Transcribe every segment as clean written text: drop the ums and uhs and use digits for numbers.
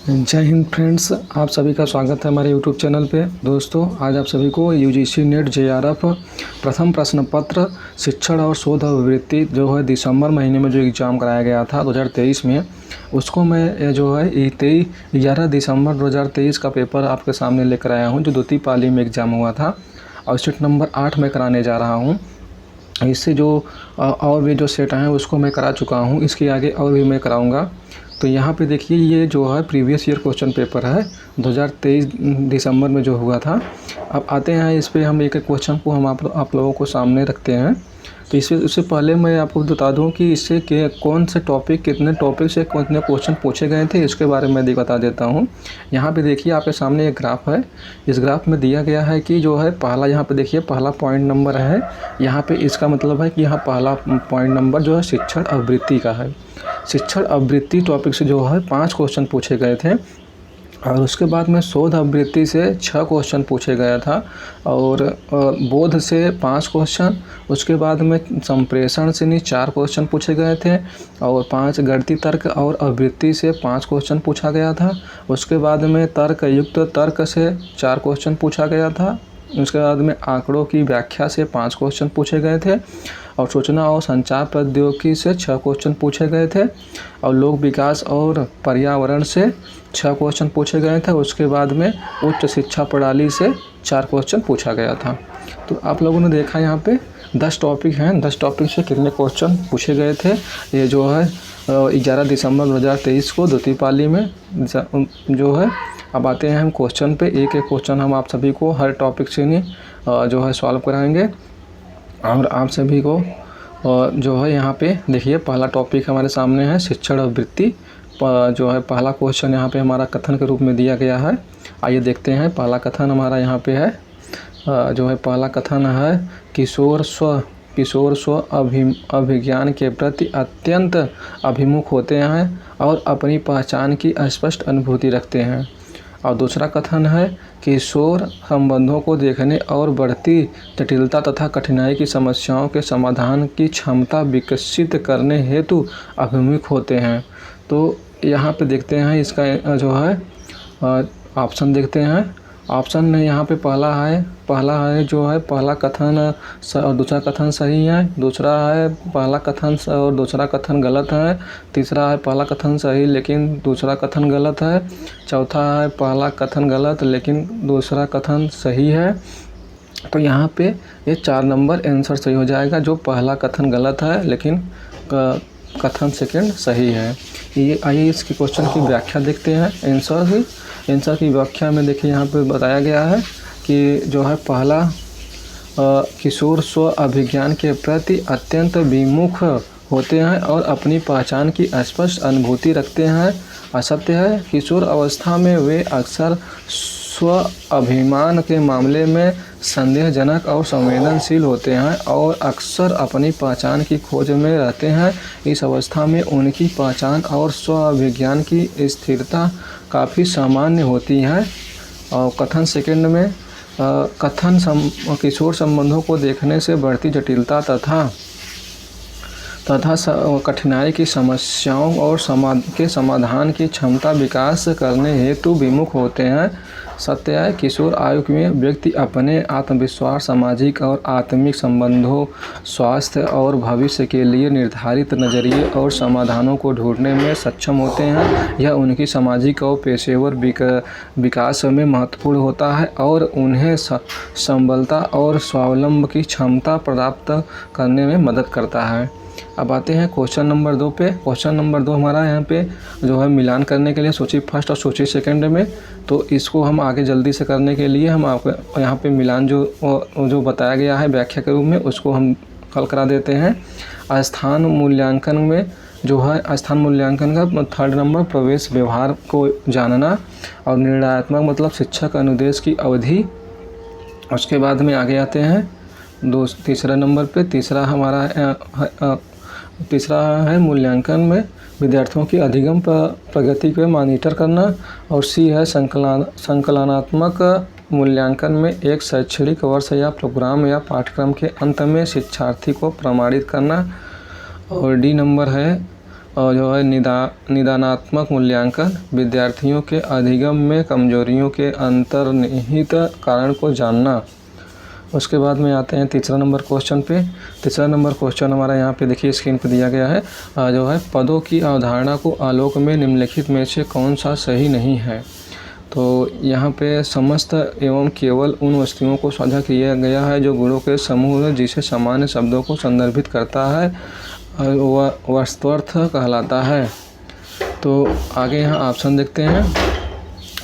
जय हिंद फ्रेंड्स, आप सभी का स्वागत है हमारे यूट्यूब चैनल पे। दोस्तों, आज आप सभी को यूजीसी नेट जेआरएफ प्रथम प्रश्न पत्र शिक्षण और शोध अभिवृत्ति जो है दिसंबर महीने में जो एग्ज़ाम कराया गया था 2023 में, उसको मैं जो है 11 दिसंबर 2023 का पेपर आपके सामने लेकर आया हूँ, जो द्वितीय पाली में एग्ज़ाम हुआ था और सेट नंबर 8 में कराने जा रहा हूँ। इससे जो और भी जो सेट हैं उसको मैं करा चुका हूँ, इसके आगे और भी मैं कराऊँगा। तो यहाँ पे देखिए, ये जो है प्रीवियस ईयर क्वेश्चन पेपर है 2023 दिसंबर में जो हुआ था। अब आते हैं इस पे, हम एक एक क्वेश्चन को हम आप लोगों को सामने रखते हैं। तो इससे पहले मैं आपको बता दूं कि इससे के कौन से टॉपिक, कितने टॉपिक से कितने क्वेश्चन पूछे गए थे, इसके बारे में बता देता हूं। यहाँ पे देखिए, आपके सामने एक ग्राफ है। इस ग्राफ में दिया गया है कि जो है पहला, यहाँ पे देखिए पहला पॉइंट नंबर है। यहाँ पे इसका मतलब है कि यहाँ पहला पॉइंट नंबर जो है शिक्षण अभिवृत्ति का है। शिक्षण अभिवृत्ति टॉपिक से जो है 5 क्वेश्चन पूछे गए थे और उसके बाद में शोध अभिवृत्ति से 6 क्वेश्चन पूछे गया था और बोध से 5 क्वेश्चन, उसके बाद में संप्रेषण से 4 क्वेश्चन पूछे गए थे और 5 गणितीय तर्क और अभिवृत्ति से 5 क्वेश्चन पूछा गया था। उसके बाद में तर्क युक्त तर्क से 4 क्वेश्चन पूछा गया था। उसके बाद में आंकड़ों की व्याख्या से 5 क्वेश्चन पूछे गए थे और सूचना और संचार प्रौद्योगिकी से 6 क्वेश्चन पूछे गए थे और लोक विकास और पर्यावरण से 6 क्वेश्चन पूछे गए थे। उसके बाद में उच्च शिक्षा प्रणाली से 4 क्वेश्चन पूछा गया था। तो आप लोगों ने देखा यहाँ पे 10 टॉपिक हैं। 10 टॉपिक से कितने क्वेश्चन पूछे गए थे, ये जो है 11 दिसंबर 2023 को द्वितीय पाली में जो है। अब आते हैं हम क्वेश्चन पे। एक एक क्वेश्चन हम आप सभी को हर टॉपिक से नहीं जो है सॉल्व कराएंगे और आप सभी को जो है यहाँ पे देखिए, पहला टॉपिक हमारे सामने है शिक्षण अभिवृत्ति। जो है पहला क्वेश्चन यहाँ पे हमारा कथन के रूप में दिया गया है। आइए देखते हैं। पहला कथन हमारा यहाँ पे है, जो है पहला कथन है, किशोर स्व अभिज्ञान के प्रति अत्यंत अभिमुख होते हैं और अपनी पहचान की स्पष्ट अनुभूति रखते हैं। और दूसरा कथन है, किशोर संबंधों को देखने और बढ़ती जटिलता तथा कठिनाई की समस्याओं के समाधान की क्षमता विकसित करने हेतु अभिमुख होते हैं। तो यहाँ पे देखते हैं इसका जो है ऑप्शन देखते हैं। ऑप्शन में यहाँ पे पहला है जो है पहला कथन और दूसरा कथन सही है। दूसरा है पहला कथन और दूसरा कथन गलत है। तीसरा है पहला कथन सही लेकिन दूसरा कथन गलत है। चौथा है पहला कथन गलत लेकिन दूसरा कथन सही है। तो यहाँ पे ये 4 नंबर आंसर सही हो जाएगा, जो पहला कथन गलत है लेकिन कथन सेकंड सही है। ये आइए इसके क्वेश्चन की व्याख्या देखते हैं। आंसर की व्याख्या में देखिए, यहाँ पे बताया गया है कि जो है पहला, किशोर स्व अभिज्ञान के प्रति अत्यंत विमुख होते हैं और अपनी पहचान की स्पष्ट अनुभूति रखते हैं। असत्य है, किशोर अवस्था में वे अक्सर स्व अभिमान के मामले में संदेहजनक और संवेदनशील होते हैं और अक्सर अपनी पहचान की खोज में रहते हैं। इस अवस्था में उनकी पहचान और स्व अभिज्ञान की स्थिरता काफ़ी सामान्य होती है। और कथन सेकंड में किशोर संबंधों को देखने से बढ़ती जटिलता तथा कठिनाई की समस्याओं और समाधान की क्षमता विकास करने हेतु विमुख होते हैं। सत्य है, किशोर आयु में व्यक्ति अपने आत्मविश्वास, सामाजिक और आत्मिक संबंधों, स्वास्थ्य और भविष्य के लिए निर्धारित नज़रिए और समाधानों को ढूंढने में सक्षम होते हैं। यह उनकी सामाजिक और पेशेवर विकास में महत्वपूर्ण होता है और उन्हें संबलता और स्वावलंबन की क्षमता प्राप्त करने में मदद करता है। अब आते हैं क्वेश्चन नंबर 2 पे। क्वेश्चन नंबर 2 हमारा यहाँ पे जो है मिलान करने के लिए सूची फर्स्ट और सूची सेकंड में। तो इसको हम आगे जल्दी से करने के लिए हम आपको यहाँ पे मिलान जो बताया गया है व्याख्या के रूप में, उसको हम हल करा देते हैं। स्थान मूल्यांकन में जो है, स्थान मूल्यांकन का 3rd नंबर प्रवेश व्यवहार को जानना और निर्णयात्मक मतलब शिक्षक अनुदेश की अवधि। उसके बाद में आगे आते हैं तीसरा नंबर पे। तीसरा है मूल्यांकन में विद्यार्थियों की अधिगम प्रगति को मॉनिटर करना। और सी है संकलनात्मक मूल्यांकन में एक शैक्षणिक वर्ष या प्रोग्राम या पाठ्यक्रम के अंत में शिक्षार्थी को प्रमाणित करना। और डी नंबर है जो है निदानात्मक मूल्यांकन, विद्यार्थियों के अधिगम में कमजोरियों के अंतर्निहित कारण को जानना। उसके बाद में आते हैं तीसरा नंबर क्वेश्चन पे। तीसरा नंबर क्वेश्चन हमारा यहाँ पे देखिए स्क्रीन पे दिया गया है, जो है पदों की अवधारणा को आलोक में निम्नलिखित में से कौन सा सही नहीं है। तो यहाँ पे समस्त एवं केवल उन वस्तुओं को साझा किया गया है जो गुणों के समूह है, जिसे सामान्य शब्दों को संदर्भित करता है, वह वस्तुअर्थ कहलाता है। तो आगे यहाँ ऑप्शन देखते हैं।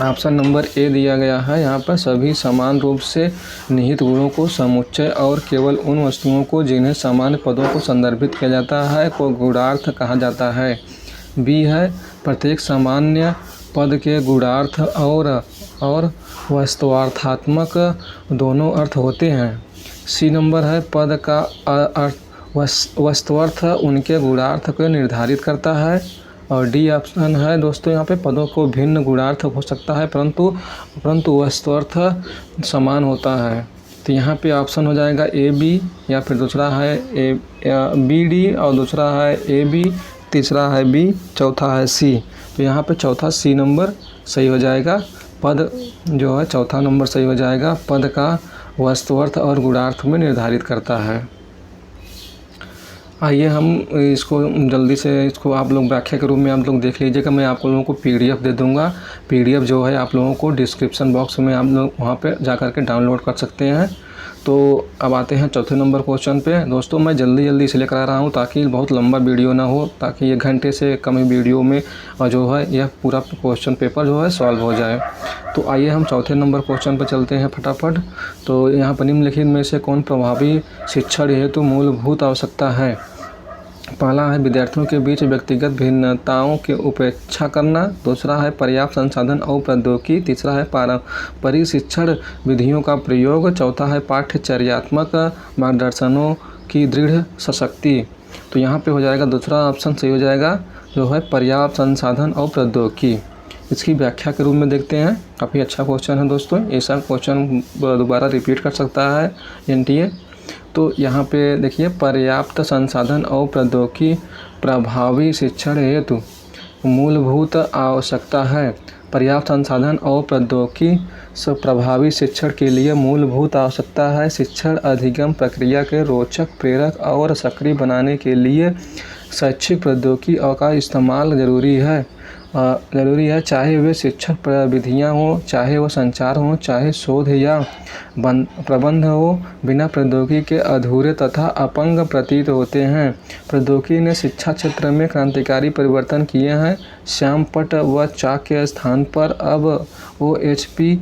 ऑप्शन नंबर ए दिया गया है यहाँ पर, सभी समान रूप से निहित गुणों को समुच्चय और केवल उन वस्तुओं को जिन्हें सामान्य पदों को संदर्भित किया जाता है को गूढ़ार्थ कहा जाता है। बी है, प्रत्येक सामान्य पद के गूढ़ार्थ और वस्तुअर्थात्मक दोनों अर्थ होते हैं। सी नंबर है, पद का वस्तुअर्थ उनके गूढ़ार्थ को निर्धारित करता है। और डी ऑप्शन है दोस्तों, यहाँ पे पदों को भिन्न गूढ़ार्थ हो सकता है परंतु वस्तुअर्थ समान होता है। तो यहाँ पे ऑप्शन हो जाएगा ए बी, या फिर दूसरा है बी डी, और दूसरा है ए बी, तीसरा है बी, चौथा है सी। तो यहाँ पे चौथा सी नंबर सही हो जाएगा। पद जो है चौथा नंबर सही हो जाएगा, पद का वस्तुअर्थ और गूढ़ार्थ में निर्धारित करता है। आइए हम इसको जल्दी से इसको आप लोग व्याख्या के रूप में आप लोग देख लीजिएगा। मैं आप लोगों को पीडीएफ दे दूंगा। पीडीएफ जो है आप लोगों को डिस्क्रिप्शन बॉक्स में आप लोग वहाँ पे जा कर के डाउनलोड कर सकते हैं। तो अब आते हैं चौथे नंबर क्वेश्चन पे। दोस्तों मैं जल्दी इसलिए करा रहा हूँ ताकि बहुत लंबा वीडियो ना हो, ताकि 1 घंटे से कम वीडियो में जो है यह पूरा क्वेश्चन पेपर जो है सॉल्व हो जाए। तो आइए हम चौथे नंबर क्वेश्चन पर चलते हैं फटाफट। तो यहाँ पर निम्नलिखित में से कौन प्रभावी शिक्षण हेतु मूलभूत आवश्यकता है। पहला है विद्यार्थियों के बीच व्यक्तिगत भिन्नताओं की उपेक्षा करना। दूसरा है पर्याप्त संसाधन और प्रौद्योगिकी। तीसरा है पारंपरिक शिक्षण विधियों का प्रयोग। चौथा है पाठ्यचर्यात्मक मार्गदर्शनों की दृढ़ सशक्ति। तो यहाँ पे हो जाएगा दूसरा ऑप्शन सही हो जाएगा, जो है पर्याप्त संसाधन और प्रौद्योगिकी। इसकी व्याख्या के रूप में देखते हैं। काफ़ी अच्छा क्वेश्चन है दोस्तों, ऐसा क्वेश्चन दोबारा रिपीट कर सकता है एनटीए। तो यहाँ पे देखिए, पर्याप्त संसाधन और प्रौद्योगिकी प्रभावी शिक्षण हेतु मूलभूत आवश्यकता है। पर्याप्त संसाधन और प्रौद्योगिकी प्रभावी शिक्षण के लिए मूलभूत आवश्यकता है। शिक्षण अधिगम प्रक्रिया के रोचक, प्रेरक और सक्रिय बनाने के लिए शैक्षिक प्रौद्योगिकी का इस्तेमाल ज़रूरी है, चाहे वे शिक्षण विधियाँ हों, चाहे वो संचार हो, चाहे शोध या प्रबंध हो। बिना प्रौद्योगिकी के अधूरे तथा अपंग प्रतीत होते हैं। प्रौद्योगिकी ने शिक्षा क्षेत्र में क्रांतिकारी परिवर्तन किए हैं। श्यामपट्ट व चाक के स्थान पर अब OHP,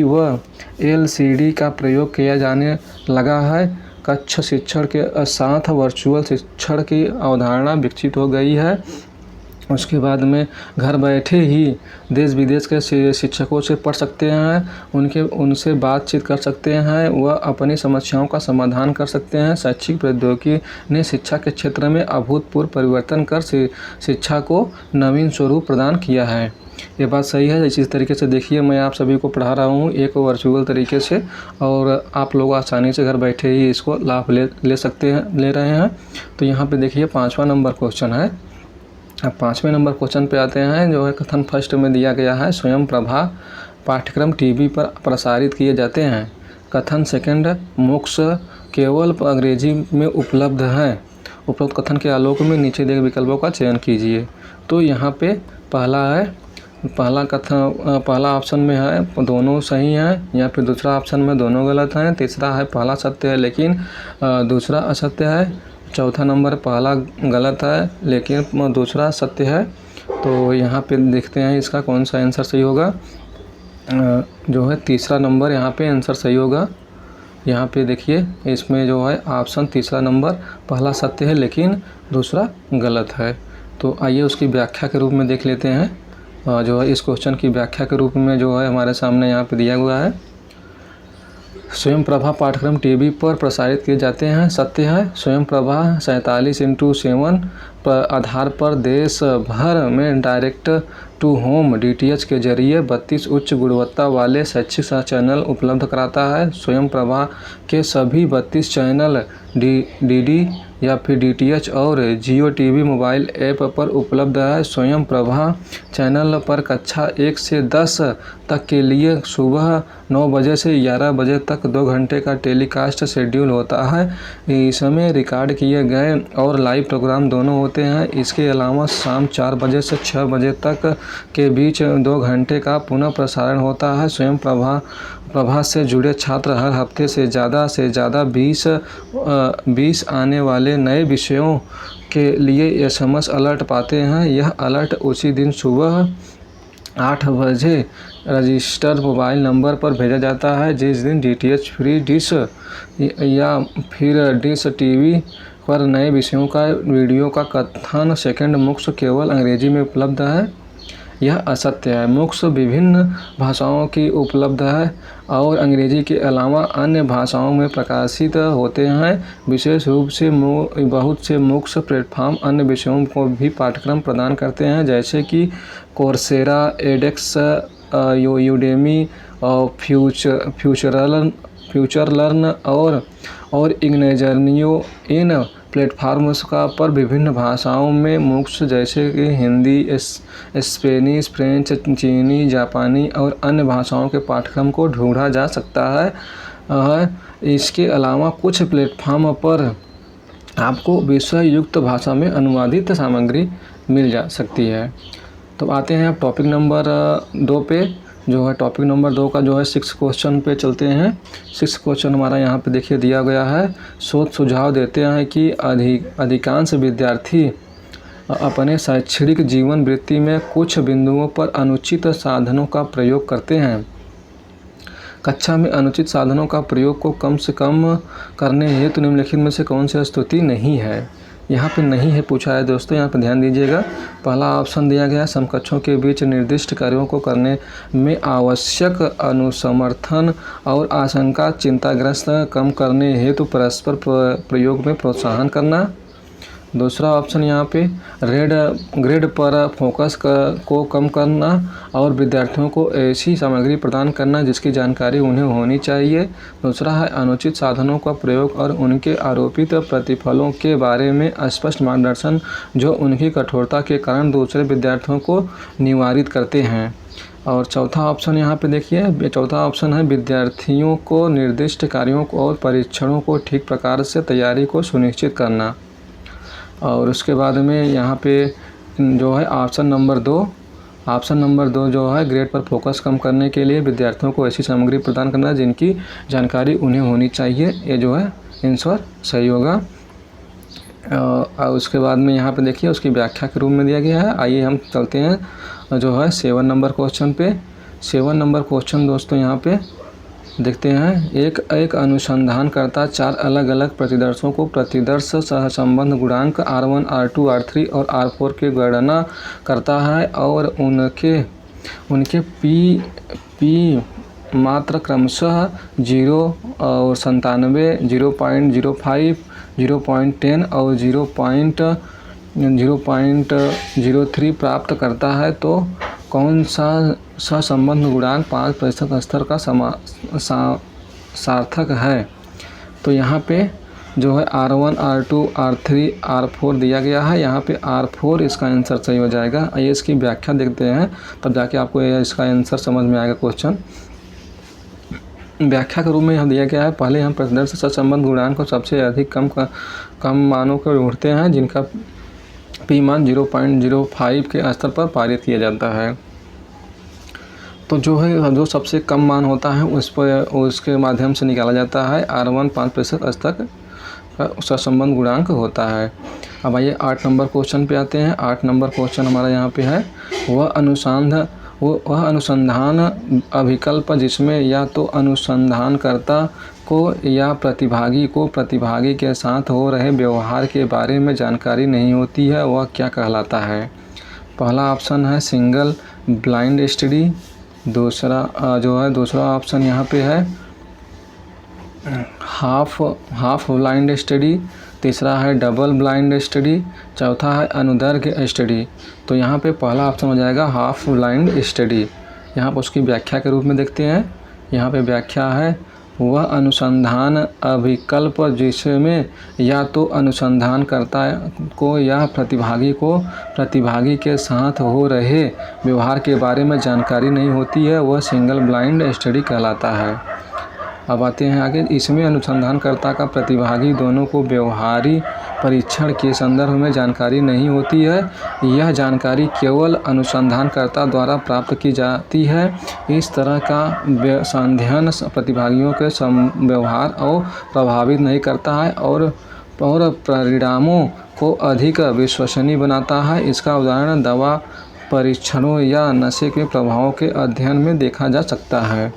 व LCD का प्रयोग किया जाने लगा है। कक्ष शिक्षण के साथ वर्चुअल शिक्षण की अवधारणा विकसित हो गई है। उसके बाद में घर बैठे ही देश विदेश के शिक्षकों से पढ़ सकते हैं, उनसे बातचीत कर सकते हैं, वह अपनी समस्याओं का समाधान कर सकते हैं। शैक्षिक प्रौद्योगिकी ने शिक्षा के क्षेत्र में अभूतपूर्व परिवर्तन कर शिक्षा को नवीन स्वरूप प्रदान किया है। ये बात सही है। इसी तरीके से देखिए, मैं आप सभी को पढ़ा रहा हूँ एक वर्चुअल तरीके से, और आप लोग आसानी से घर बैठे ही इसको लाभ ले रहे हैं। तो यहाँ पे देखिए 5वां नंबर क्वेश्चन है। अब 5वें नंबर क्वेश्चन पे आते हैं, जो है कथन फर्स्ट में दिया गया है, स्वयं प्रभा पाठ्यक्रम टीवी पर प्रसारित किए जाते हैं। कथन सेकंड, मोक्ष केवल अंग्रेजी में उपलब्ध है। उपरोक्त कथन के आलोक में नीचे दिए विकल्पों का चयन कीजिए। तो यहाँ पे पहला ऑप्शन में है दोनों सही हैं, या फिर दूसरा ऑप्शन में दोनों गलत हैं। तीसरा है पहला सत्य है लेकिन दूसरा असत्य है। चौथा नंबर पहला गलत है लेकिन दूसरा सत्य है। तो यहाँ पे देखते हैं इसका कौन सा आंसर सही होगा। जो है तीसरा नंबर यहाँ पे आंसर सही होगा। यहाँ पे देखिए, इसमें जो है ऑप्शन तीसरा नंबर पहला सत्य है लेकिन दूसरा गलत है। तो आइए उसकी व्याख्या के रूप में देख लेते हैं। जो है इस क्वेश्चन की व्याख्या के रूप में जो है हमारे सामने यहाँ पे दिया हुआ है, स्वयं प्रभा पाठ्यक्रम टीवी पर प्रसारित किए जाते हैं। सत्य है, स्वयं प्रभा 47x7 आधार पर देश भर में डायरेक्ट टू होम DTH के जरिए 32 उच्च गुणवत्ता वाले शैक्षिक चैनल उपलब्ध कराता है। स्वयंप्रभा के सभी 32 चैनल DD या फिर DTH और जियो TV मोबाइल ऐप पर उपलब्ध है। स्वयंप्रभा चैनल पर कक्षा 1 से 10 तक के लिए सुबह 9 बजे से 11 बजे तक 2 घंटे का टेलीकास्ट शेड्यूल होता है। इसमें रिकॉर्ड किए गए और लाइव प्रोग्राम दोनों होते हैं। इसके अलावा शाम 4 बजे से 6 बजे तक के बीच 2 घंटे का पुनः प्रसारण होता है। स्वयंप्रभा से जुड़े छात्र हर हफ्ते से ज़्यादा 20 आने वाले नए विषयों के लिए SMS अलर्ट पाते हैं। यह अलर्ट उसी दिन सुबह 8 बजे रजिस्टर्ड मोबाइल नंबर पर भेजा जाता है। जिस दिन DTH फ्री डिश या फिर डिश TV पर नए विषयों का वीडियो का कथन सेकंड मुक्त केवल अंग्रेजी में उपलब्ध है, यह असत्य है। मुक्त विभिन्न भाषाओं की उपलब्ध है और अंग्रेजी के अलावा अन्य भाषाओं में प्रकाशित होते हैं। विशेष रूप से बहुत से मुक्त प्लेटफॉर्म अन्य विषयों को भी पाठ्यक्रम प्रदान करते हैं, जैसे कि कोर्सेरा, एडेक्स, यूडेमी और फ्यूचरलर्न और इग्निजर्नियो। इन प्लेटफार्म्स का पर विभिन्न भाषाओं में मुक्त जैसे कि हिंदी, स्पेनिश, फ्रेंच, चीनी, जापानी और अन्य भाषाओं के पाठ्यक्रम को ढूंढा जा सकता है। इसके अलावा कुछ प्लेटफार्म पर आपको विषय युक्त भाषा में अनुवादित सामग्री मिल जा सकती है। तो आते हैं अब टॉपिक नंबर 2 पे, जो है टॉपिक नंबर 2 का जो है 6 क्वेश्चन पे चलते हैं। 6 क्वेश्चन हमारा यहाँ पे देखिए दिया गया है। शोध सुझाव देते हैं कि अधिकांश विद्यार्थी अपने शैक्षणिक जीवन वृत्ति में कुछ बिंदुओं पर अनुचित साधनों का प्रयोग करते हैं। कक्षा में अनुचित साधनों का प्रयोग को कम से कम करने हेतु निम्नलिखित में से कौन सी स्थिति नहीं है। यहाँ पे नहीं है पूछा है दोस्तों, यहाँ पे ध्यान दीजिएगा। पहला ऑप्शन दिया गया है समकक्षों के बीच निर्दिष्ट कार्यों को करने में आवश्यक अनुसमर्थन और आशंका चिंताग्रस्त कम करने हेतु परस्पर प्रयोग में प्रोत्साहन करना। दूसरा ऑप्शन यहाँ पे ग्रेड पर फोकस को कम करना और विद्यार्थियों को ऐसी सामग्री प्रदान करना जिसकी जानकारी उन्हें होनी चाहिए। दूसरा है अनुचित साधनों का प्रयोग और उनके आरोपित प्रतिफलों के बारे में स्पष्ट मार्गदर्शन जो उनकी कठोरता के कारण दूसरे विद्यार्थियों को निवारित करते हैं। और चौथा ऑप्शन यहाँ पे देखिए, चौथा ऑप्शन है विद्यार्थियों को निर्दिष्ट कार्यों और परीक्षणों को ठीक प्रकार से तैयारी को सुनिश्चित करना। और उसके बाद में यहाँ पे जो है ऑप्शन नंबर 2 जो है ग्रेड पर फोकस कम करने के लिए विद्यार्थियों को ऐसी सामग्री प्रदान करना जिनकी जानकारी उन्हें होनी चाहिए, ये जो है आंसर सही होगा। और उसके बाद में यहाँ पे देखिए उसकी व्याख्या के रूप में दिया गया है। आइए हम चलते हैं जो है 7 नंबर क्वेश्चन पे। 7 नंबर क्वेश्चन दोस्तों यहाँ पे देखते हैं। एक अनुसंधानकर्ता 4 अलग अलग प्रतिदर्शों को प्रतिदर्श सहसंबंध गुणांक R1, R2, R3 और R4 की गणना करता है और उनके P मात्र क्रमशः 0 और 97, 0.05, 0.10 और 0.03 प्राप्त करता है, तो कौन सा सहसंबंध गुणांक 5% स्तर का सार्थक है। तो यहाँ पे जो है R1, R2, R3, R4 दिया गया है। यहाँ पे R4 इसका आंसर सही हो जाएगा। आइए इसकी व्याख्या देखते हैं, तब जाके आपको इसका आंसर समझ में आएगा। क्वेश्चन व्याख्या के रूप में यहाँ दिया गया है। पहले हम प्रतिदर्श सहसंबंध गुणांक को सबसे अधिक कम मानों को ढूंढते हैं जिनका P मान 0.05 के स्तर पर पारित किया जाता है। तो जो सबसे कम मान होता है उस पर उसके माध्यम से निकाला जाता है। R1 5% स्तर का सहसंबंध गुणांक होता है। अब आइए 8 नंबर क्वेश्चन पे आते हैं। 8 नंबर क्वेश्चन हमारा यहाँ पे है वह अनुसंधान अभिकल्प जिसमें या तो अनुसंधानकर्ता को या प्रतिभागी के साथ हो रहे व्यवहार के बारे में जानकारी नहीं होती है, वह क्या कहलाता है। पहला ऑप्शन है सिंगल ब्लाइंड स्टडी। दूसरा ऑप्शन यहाँ पे है हाफ ब्लाइंड स्टडी। तीसरा है डबल ब्लाइंड स्टडी, चौथा है अनुदैर्घ्य स्टडी। तो यहाँ पे पहला ऑप्शन हो जाएगा हाफ ब्लाइंड स्टडी। यहाँ पर उसकी व्याख्या के रूप में देखते हैं। यहाँ पे व्याख्या है, वह अनुसंधान अभिकल्प जिसमें या तो अनुसंधानकर्ता को या प्रतिभागी के साथ हो रहे व्यवहार के बारे में जानकारी नहीं होती है, वह सिंगल ब्लाइंड स्टडी कहलाता है। अब आते हैं आगे। इसमें अनुसंधानकर्ता का प्रतिभागी दोनों को व्यवहारिक परीक्षण के संदर्भ में जानकारी नहीं होती है। यह जानकारी केवल अनुसंधानकर्ता द्वारा प्राप्त की जाती है। इस तरह का संध्यन प्रतिभागियों के व्यवहार को प्रभावित नहीं करता है और परिणामों को अधिक विश्वसनीय बनाता है। इसका उदाहरण दवा परीक्षणों या नशे के प्रभावों के अध्ययन में देखा जा सकता है,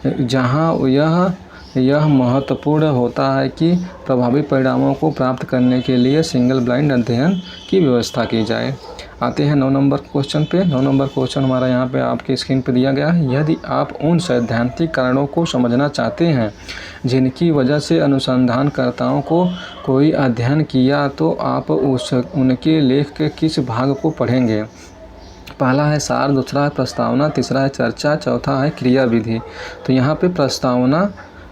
जहाँ यह महत्वपूर्ण होता है कि प्रभावी परिणामों को प्राप्त करने के लिए सिंगल ब्लाइंड अध्ययन की व्यवस्था की जाए। आते हैं 9 नंबर क्वेश्चन पे। 9 नंबर क्वेश्चन हमारा यहाँ पे आपकी स्क्रीन पे दिया गया है। यदि आप उन सैद्धांतिक कारणों को समझना चाहते हैं जिनकी वजह से अनुसंधानकर्ताओं को कोई अध्ययन किया, तो आप उनके लेख के किस भाग को पढ़ेंगे? पहला है सार, दूसरा है प्रस्तावना, तीसरा है चर्चा, चौथा है क्रियाविधि। तो यहाँ पे प्रस्तावना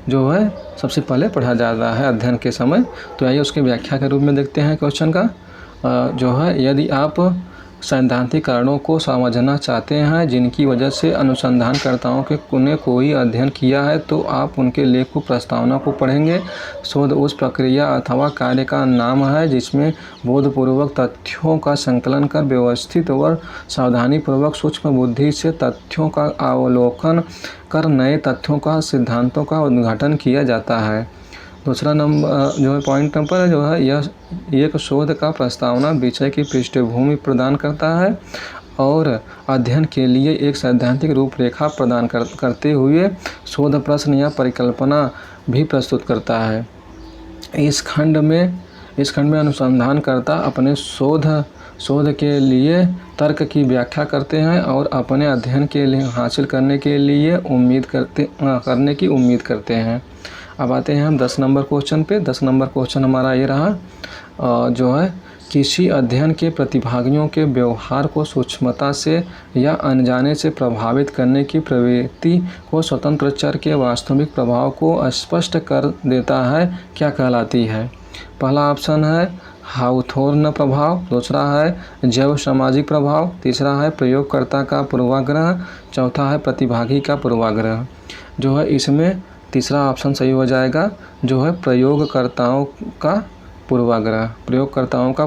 जो है सबसे पहले पढ़ा जाता है अध्ययन के समय। तो आइए उसकी व्याख्या के रूप में देखते हैं क्वेश्चन का। जो है, यदि आप सैद्धांतिक कारणों को समझना चाहते हैं जिनकी वजह से अनुसंधानकर्ताओं ने कोई अध्ययन किया है, तो आप उनके लेख को प्रस्तावना को पढ़ेंगे। शोध उस प्रक्रिया अथवा कार्य का नाम है जिसमें बोधपूर्वक तथ्यों का संकलन कर व्यवस्थित और सावधानीपूर्वक सूक्ष्म बुद्धि से तथ्यों का अवलोकन कर नए तथ्यों का सिद्धांतों का उद्घाटन किया जाता है। दूसरा नंबर जो है पॉइंट नंबर जो है, यह एक शोध का प्रस्तावना विषय की पृष्ठभूमि प्रदान करता है और अध्ययन के लिए एक सैद्धांतिक रूपरेखा प्रदान करते हुए शोध प्रश्न या परिकल्पना भी प्रस्तुत करता है। इस खंड में अनुसंधानकर्ता अपने शोध के लिए तर्क की व्याख्या करते हैं और अपने अध्ययन के लिए हासिल करने के लिए करने की उम्मीद करते हैं। अब आते हैं हम 10 नंबर क्वेश्चन पे। 10 नंबर क्वेश्चन हमारा ये रहा, जो है किसी अध्ययन के प्रतिभागियों के व्यवहार को सूक्ष्मता से या अनजाने से प्रभावित करने की प्रवृत्ति को स्वतंत्र चर के वास्तविक प्रभाव को स्पष्ट कर देता है, क्या कहलाती है? पहला ऑप्शन है हाउथोर्न प्रभाव, दूसरा है जैव सामाजिक प्रभाव, तीसरा है प्रयोगकर्ता का पूर्वाग्रह, चौथा है प्रतिभागी का पूर्वाग्रह। जो है इसमें तीसरा ऑप्शन सही हो जाएगा, जो है प्रयोगकर्ताओं का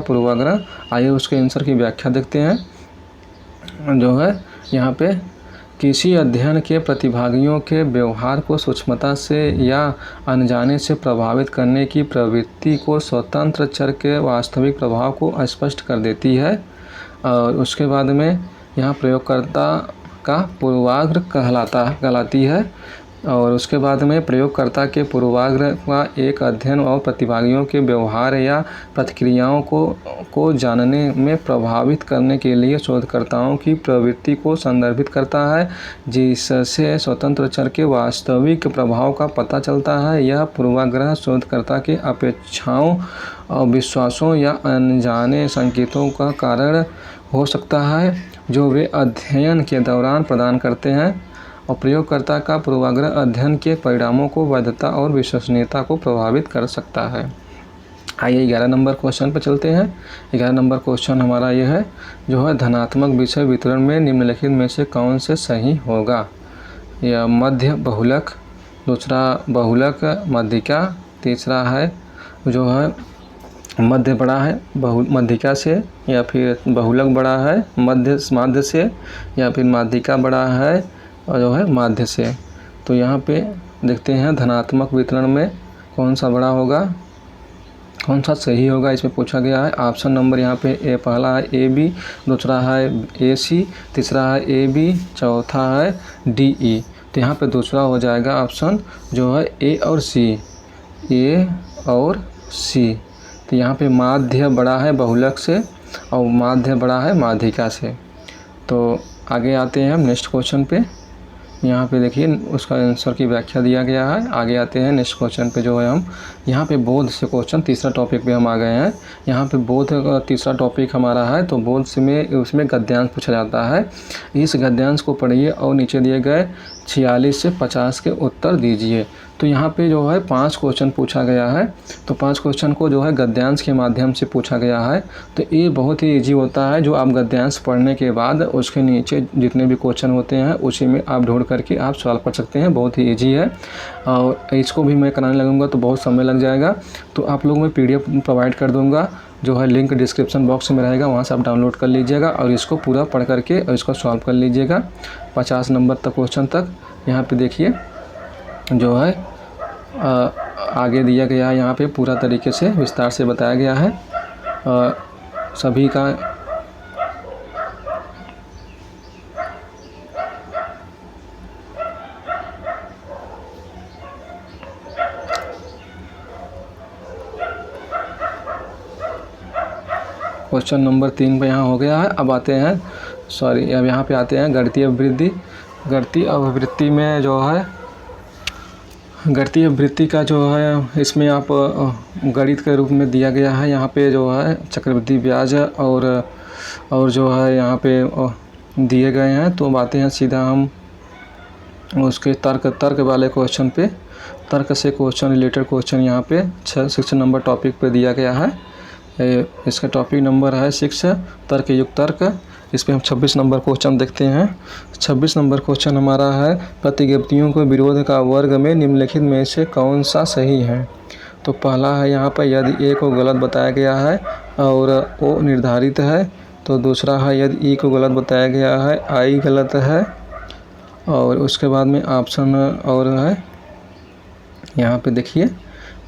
पूर्वाग्रह। आइए उसके आंसर की व्याख्या देखते हैं। जो है यहाँ पे किसी अध्ययन के प्रतिभागियों के व्यवहार को सूक्ष्मता से या अनजाने से प्रभावित करने की प्रवृत्ति को स्वतंत्र चर के वास्तविक प्रभाव को स्पष्ट कर देती है। और उसके बाद में यहाँ प्रयोगकर्ता का पूर्वाग्रह कहलाती है। और उसके बाद में प्रयोगकर्ता के पूर्वाग्रह का एक अध्ययन और प्रतिभागियों के व्यवहार या प्रतिक्रियाओं को जानने में प्रभावित करने के लिए शोधकर्ताओं की प्रवृत्ति को संदर्भित करता है, जिससे स्वतंत्र चर के वास्तविक प्रभाव का पता चलता है। यह पूर्वाग्रह शोधकर्ता के अपेक्षाओं और विश्वासों या अनजाने संकेतों का कारण हो सकता है जो वे अध्ययन के दौरान प्रदान करते हैं। और प्रयोगकर्ता का पूर्वाग्रह अध्ययन के परिणामों को वैधता और विश्वसनीयता को प्रभावित कर सकता है। आइए 11 नंबर क्वेश्चन पर चलते हैं। 11 नंबर क्वेश्चन हमारा यह है, जो है धनात्मक विषय वितरण में निम्नलिखित में से कौन से सही होगा? यह मध्य बहुलक, दूसरा बहुलक मध्यिका, तीसरा है जो है मध्य बड़ा है मध्यिका से, या फिर बहुलक बड़ा है माध्य से, या फिर माध्यिका बड़ा है और जो है माध्य से। तो यहाँ पे देखते हैं धनात्मक वितरण में कौन सा बड़ा होगा, कौन सा सही होगा, इसमें पूछा गया है। ऑप्शन नंबर यहाँ पे पहला है AB, दूसरा है AC, तीसरा है AB, चौथा है DE। तो यहाँ पे दूसरा हो जाएगा ऑप्शन जो है A और C। तो यहाँ पे माध्य बड़ा है बहुलक से और माध्य बड़ा है माध्यिका से। तो आगे आते हैं हम नेक्स्ट क्वेश्चन पे। यहाँ पे देखिए उसका आंसर की व्याख्या दिया गया है। आगे आते हैं नेक्स्ट क्वेश्चन पे जो है हम यहाँ पे बोध से क्वेश्चन तीसरा टॉपिक पे हम आ गए हैं। यहाँ पे बोध का तीसरा टॉपिक हमारा है, तो बोध से में उसमें गद्यांश पूछा जाता है। इस गद्यांश को पढ़िए और नीचे दिए गए 46 से 50 के उत्तर दीजिए। तो यहाँ पे जो है 5 क्वेश्चन पूछा गया है, तो 5 क्वेश्चन को जो है गद्यांश के माध्यम से पूछा गया है। तो ये बहुत ही ईजी होता है, जो आप गद्यांश पढ़ने के बाद उसके नीचे जितने भी क्वेश्चन होते हैं उसी में आप ढूंढ करके आप सवाल पढ़ सकते हैं। बहुत ही ईजी है और इसको भी मैं कराने लगूंगा तो बहुत समय लग जाएगा। तो आप लोग मैं PDF प्रोवाइड कर दूँगा, जो है लिंक डिस्क्रिप्शन बॉक्स में रहेगा, वहाँ से आप डाउनलोड कर लीजिएगा और इसको पूरा पढ़ करके और इसको सॉल्व कर लीजिएगा 50 नंबर तक क्वेश्चन तक। यहाँ पे देखिए जो है आगे दिया गया है, यहाँ पे पूरा तरीके से विस्तार से बताया गया है सभी का। क्वेश्चन नंबर 3 पे यहाँ हो गया है। अब आते हैं अब यहाँ पे आते हैं गणितीय अभिवृद्धि। गणितीय अभिवृद्धि में जो है गणितीय अभिवृद्धि का जो है इसमें आप गणित के रूप में दिया गया है। यहाँ पे जो है चक्रवृद्धि ब्याज और जो है यहाँ पे दिए गए हैं। तो बातें हैं सीधा हम उसके तर्क वाले क्वेश्चन पे, तर्क से क्वेश्चन रिलेटेड क्वेश्चन यहाँ पे 6 नंबर टॉपिक पे दिया गया है। इसका टॉपिक नंबर है 6 तर्क युक्त तर्क। इस पर हम 26 नंबर क्वेश्चन देखते हैं। 26 नंबर क्वेश्चन हमारा है प्रतिज्ञप्तियों के विरोध का वर्ग में निम्नलिखित में से कौन सा सही है। तो पहला है यहाँ पर यदि ए को गलत बताया गया है और ओ निर्धारित है। तो दूसरा है यदि ई को गलत बताया गया है, आई गलत है। और उसके बाद में ऑप्शन और है यहाँ पे देखिए,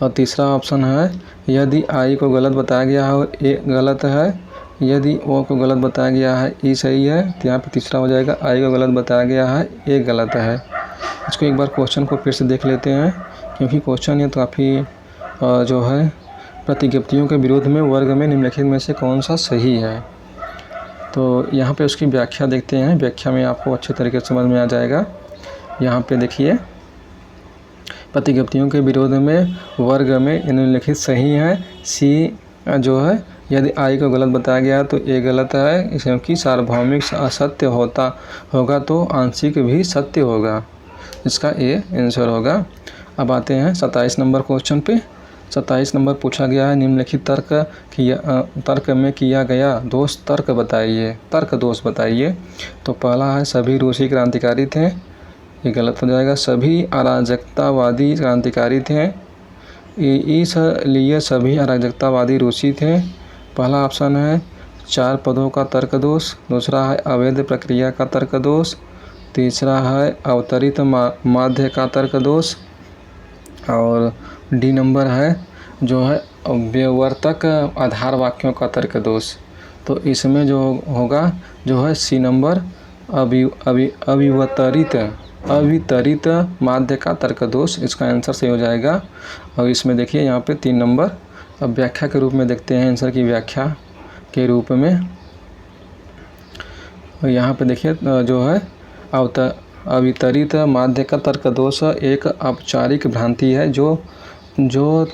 और तीसरा ऑप्शन है यदि आई को गलत बताया गया है और ए गलत है, यदि ओ को गलत बताया गया है ई सही है। तो यहाँ पे तीसरा हो जाएगा आई को गलत बताया गया है ए गलत है। इसको एक बार क्वेश्चन को फिर से देख लेते हैं, क्योंकि क्वेश्चन ये काफ़ी जो है प्रतिज्ञप्तियों के विरोध में वर्ग में निम्नलिखित में से कौन सा सही है। तो यहाँ पे उसकी व्याख्या देखते हैं, व्याख्या में आपको अच्छे तरीके से समझ में आ जाएगा। यहाँ पे देखिए प्रतिज्ञप्तियों के विरोध में वर्ग में निम्नलिखित सही है। सी जो है यदि आई को गलत बताया गया तो ए गलत है, क्योंकि सार्वभौमिक असत्य होगा तो आंशिक भी सत्य होगा। इसका ए आंसर होगा। अब आते हैं 27 नंबर क्वेश्चन पे। 27 नंबर पूछा गया है निम्नलिखित तर्क में किया गया दोष तर्क बताइए। तो पहला है सभी रूसी क्रांतिकारी थे, ये गलत हो जाएगा। सभी अराजकतावादी क्रांतिकारी थे, इसलिए सभी अराजकतावादी रूसी थे। पहला ऑप्शन है 4 पदों का तर्क दोष। दूसरा है अवैध प्रक्रिया का तर्क दोष। तीसरा है अवतरित माध्य का तर्क दोष। और डी नंबर है जो है व्यवर्तक आधार वाक्यों का तर्क दोष। तो इसमें जो होगा जो है सी नंबर अवितरित माध्य का तर्क दोष, इसका आंसर सही हो जाएगा। और इसमें देखिए यहाँ पे 3 नंबर। अब व्याख्या के रूप में देखते हैं, आंसर की व्याख्या के रूप में यहाँ पे देखिए जो है अवितरित माध्य का तर्क दोष एक औपचारिक भ्रांति है जो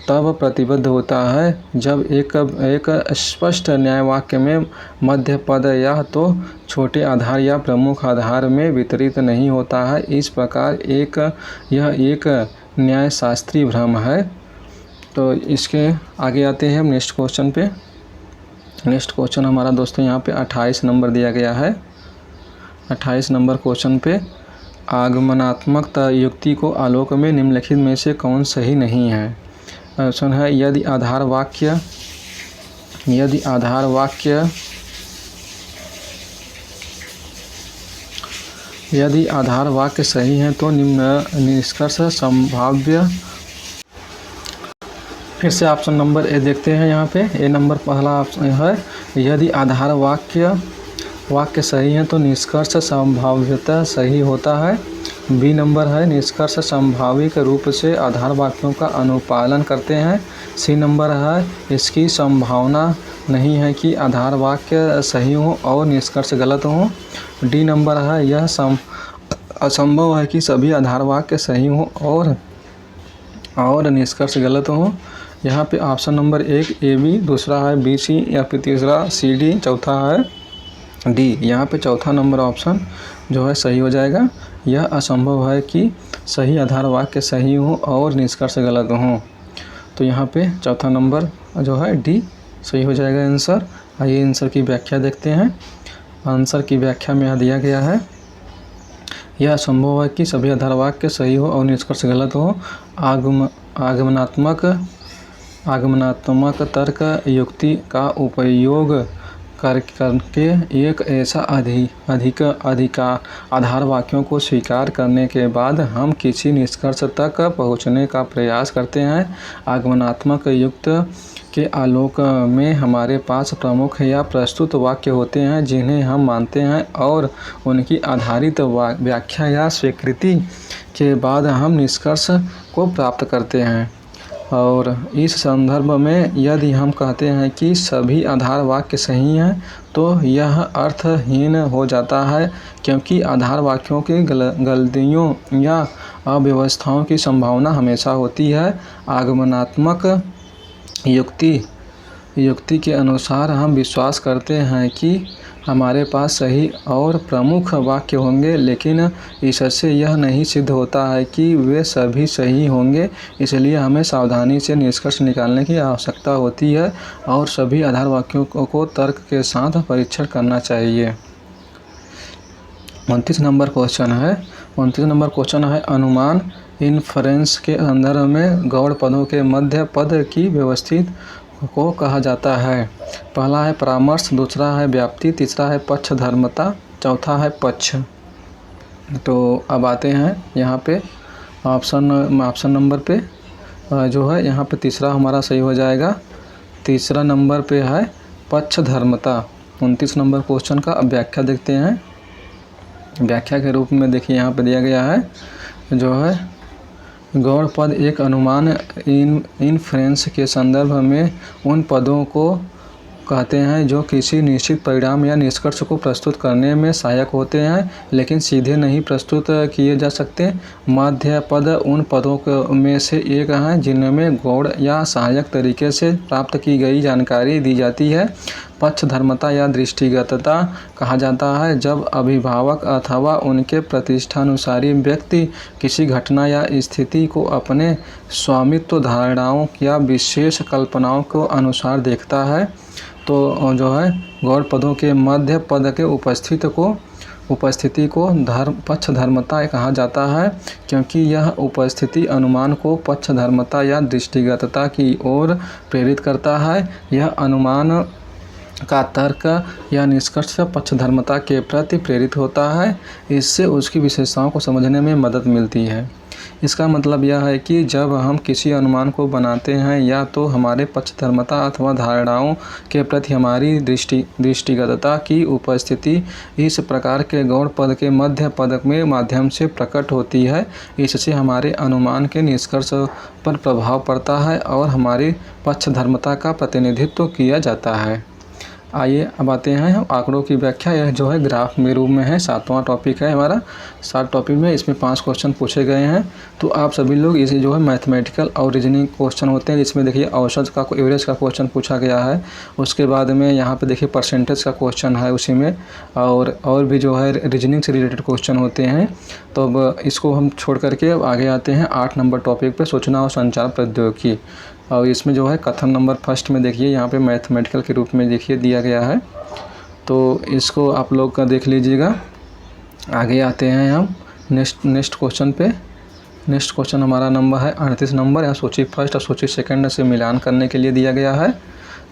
तब प्रतिबद्ध होता है जब एक स्पष्ट न्याय वाक्य में मध्य पद या तो छोटे आधार या प्रमुख आधार में वितरित नहीं होता है। इस प्रकार यह एक न्यायशास्त्रीय भ्रम है। तो इसके आगे आते हैं हम नेक्स्ट क्वेश्चन पे। नेक्स्ट क्वेश्चन हमारा दोस्तों यहाँ पे 28 नंबर दिया गया है। 28 नंबर क्वेश्चन पे आगमनात्मक युक्ति को आलोक में निम्नलिखित में से कौन सही नहीं है। ऑप्शन है यदि आधार वाक्य सही है तो निम्न निष्कर्ष संभाव्य। फिर से ऑप्शन नंबर ए देखते हैं। यहाँ पे ए नंबर पहला ऑप्शन है यदि आधार वाक्य सही है तो निष्कर्ष संभाव्यतः सही होता है। बी नंबर है निष्कर्ष संभाविक रूप से आधार वाक्यों का अनुपालन करते हैं। सी नंबर है इसकी संभावना नहीं है कि आधार वाक्य सही हो और निष्कर्ष गलत हो। डी नंबर है यह असंभव है कि सभी आधार वाक्य सही हों और निष्कर्ष गलत हों। यहाँ पे ऑप्शन नंबर 1 ए बी, दूसरा है बी सी, या फिर तीसरा सी डी, चौथा है डी। यहाँ पे चौथा नंबर ऑप्शन जो है सही हो जाएगा। यह असंभव है कि सही आधार वाक्य सही हो और निष्कर्ष गलत हों। तो यहाँ पे चौथा नंबर जो है डी सही हो जाएगा आंसर। आइए आंसर की व्याख्या देखते हैं। आंसर की व्याख्या में यहाँ दिया गया है, यह संभव है कि सभी आधार वाक्य सही हो और निष्कर्ष गलत हो। आगमनात्मक तर्क युक्ति का उपयोग करके एक ऐसा आधार वाक्यों को स्वीकार करने के बाद हम किसी निष्कर्ष तक पहुंचने का प्रयास करते हैं। आगमनात्मक युक्त के आलोक में हमारे पास प्रमुख या प्रस्तुत वाक्य होते हैं जिन्हें हम मानते हैं और उनकी आधारित व्याख्या या स्वीकृति के बाद हम निष्कर्ष को प्राप्त करते हैं। और इस संदर्भ में यदि हम कहते हैं कि सभी आधार वाक्य सही हैं तो यह अर्थहीन हो जाता है, क्योंकि आधार वाक्यों की गलतियों या अव्यवस्थाओं की संभावना हमेशा होती है। आगमनात्मक युक्ति के अनुसार हम विश्वास करते हैं कि हमारे पास सही और प्रमुख वाक्य होंगे, लेकिन इससे यह नहीं सिद्ध होता है कि वे सभी सही होंगे। इसलिए हमें सावधानी से निष्कर्ष निकालने की आवश्यकता होती है और सभी आधार वाक्यों को तर्क के साथ परीक्षण करना चाहिए। 29 नंबर क्वेश्चन है अनुमान इन्फरेंस के संदर्भ में गौड़ पदों के मध्य पद की व्यवस्थित को कहा जाता है। पहला है परामर्श, दूसरा है व्याप्ति, तीसरा है पक्षधर्मता, चौथा है पक्ष। तो अब आते हैं यहाँ पे ऑप्शन नंबर पे जो है यहाँ पे तीसरा हमारा सही हो जाएगा। तीसरा नंबर पे है पक्षधर्मता। 29 नंबर क्वेश्चन का अब व्याख्या देखते हैं। व्याख्या के रूप में देखिए यहाँ पे दिया गया है जो है गौड़ पद एक अनुमान इन्फ्रेंस के संदर्भ में उन पदों को कहते हैं जो किसी निश्चित परिणाम या निष्कर्ष को प्रस्तुत करने में सहायक होते हैं, लेकिन सीधे नहीं प्रस्तुत किए जा सकते। मध्य पद उन पदों में से एक हैं जिनमें गौड़ या सहायक तरीके से प्राप्त की गई जानकारी दी जाती है। पक्षधर्मता या दृष्टिगतता कहा जाता है जब अभिभावक अथवा उनके प्रतिष्ठानुसारी व्यक्ति किसी घटना या स्थिति को अपने स्वामित्व धारणाओं या विशेष कल्पनाओं को अनुसार देखता है। तो जो है गौड़ पदों के मध्य पद के उपस्थिति को पक्षधर्मता कहा जाता है, क्योंकि यह उपस्थिति अनुमान को पक्षधर्मता या दृष्टिगतता की ओर प्रेरित करता है। यह अनुमान का तर्क या निष्कर्ष पक्षधर्मता के प्रति प्रेरित होता है। इससे उसकी विशेषताओं को समझने में मदद मिलती है। इसका मतलब यह है कि जब हम किसी अनुमान को बनाते हैं या तो हमारे पक्षधर्मता अथवा धारणाओं के प्रति हमारी दृष्टिगतता की उपस्थिति इस प्रकार के गौड़ पद के मध्य पद में माध्यम से प्रकट होती है। इससे हमारे अनुमान के निष्कर्ष पर प्रभाव पड़ता है और हमारी पक्षधर्मता का प्रतिनिधित्व किया जाता है। आइए अब आते हैं आंकड़ों की व्याख्या। यह जो है ग्राफ में रूप में है, 7वां टॉपिक है हमारा। 7 टॉपिक में इसमें 5 क्वेश्चन पूछे गए हैं। तो आप सभी लोग इसे जो है मैथमेटिकल और रीजनिंग क्वेश्चन होते हैं, जिसमें देखिए औसत का एवरेज का क्वेश्चन पूछा गया है। उसके बाद में यहाँ पे देखिए परसेंटेज का क्वेश्चन है उसी में, और भी जो है रीजनिंग से रिलेटेड क्वेश्चन होते हैं। तो अब इसको हम छोड़ करके अब आगे आते हैं 8 नंबर टॉपिक पर, सूचना और संचार प्रौद्योगिकी। और इसमें जो है कथन नंबर फर्स्ट में देखिए यहाँ पे मैथमेटिकल के रूप में देखिए दिया गया है। तो इसको आप लोग का देख लीजिएगा। आगे आते हैं हम नेक्स्ट क्वेश्चन पे। नेक्स्ट क्वेश्चन हमारा नंबर है 38 नंबर। यहाँ सूची फर्स्ट और सूची सेकंड से मिलान करने के लिए दिया गया है।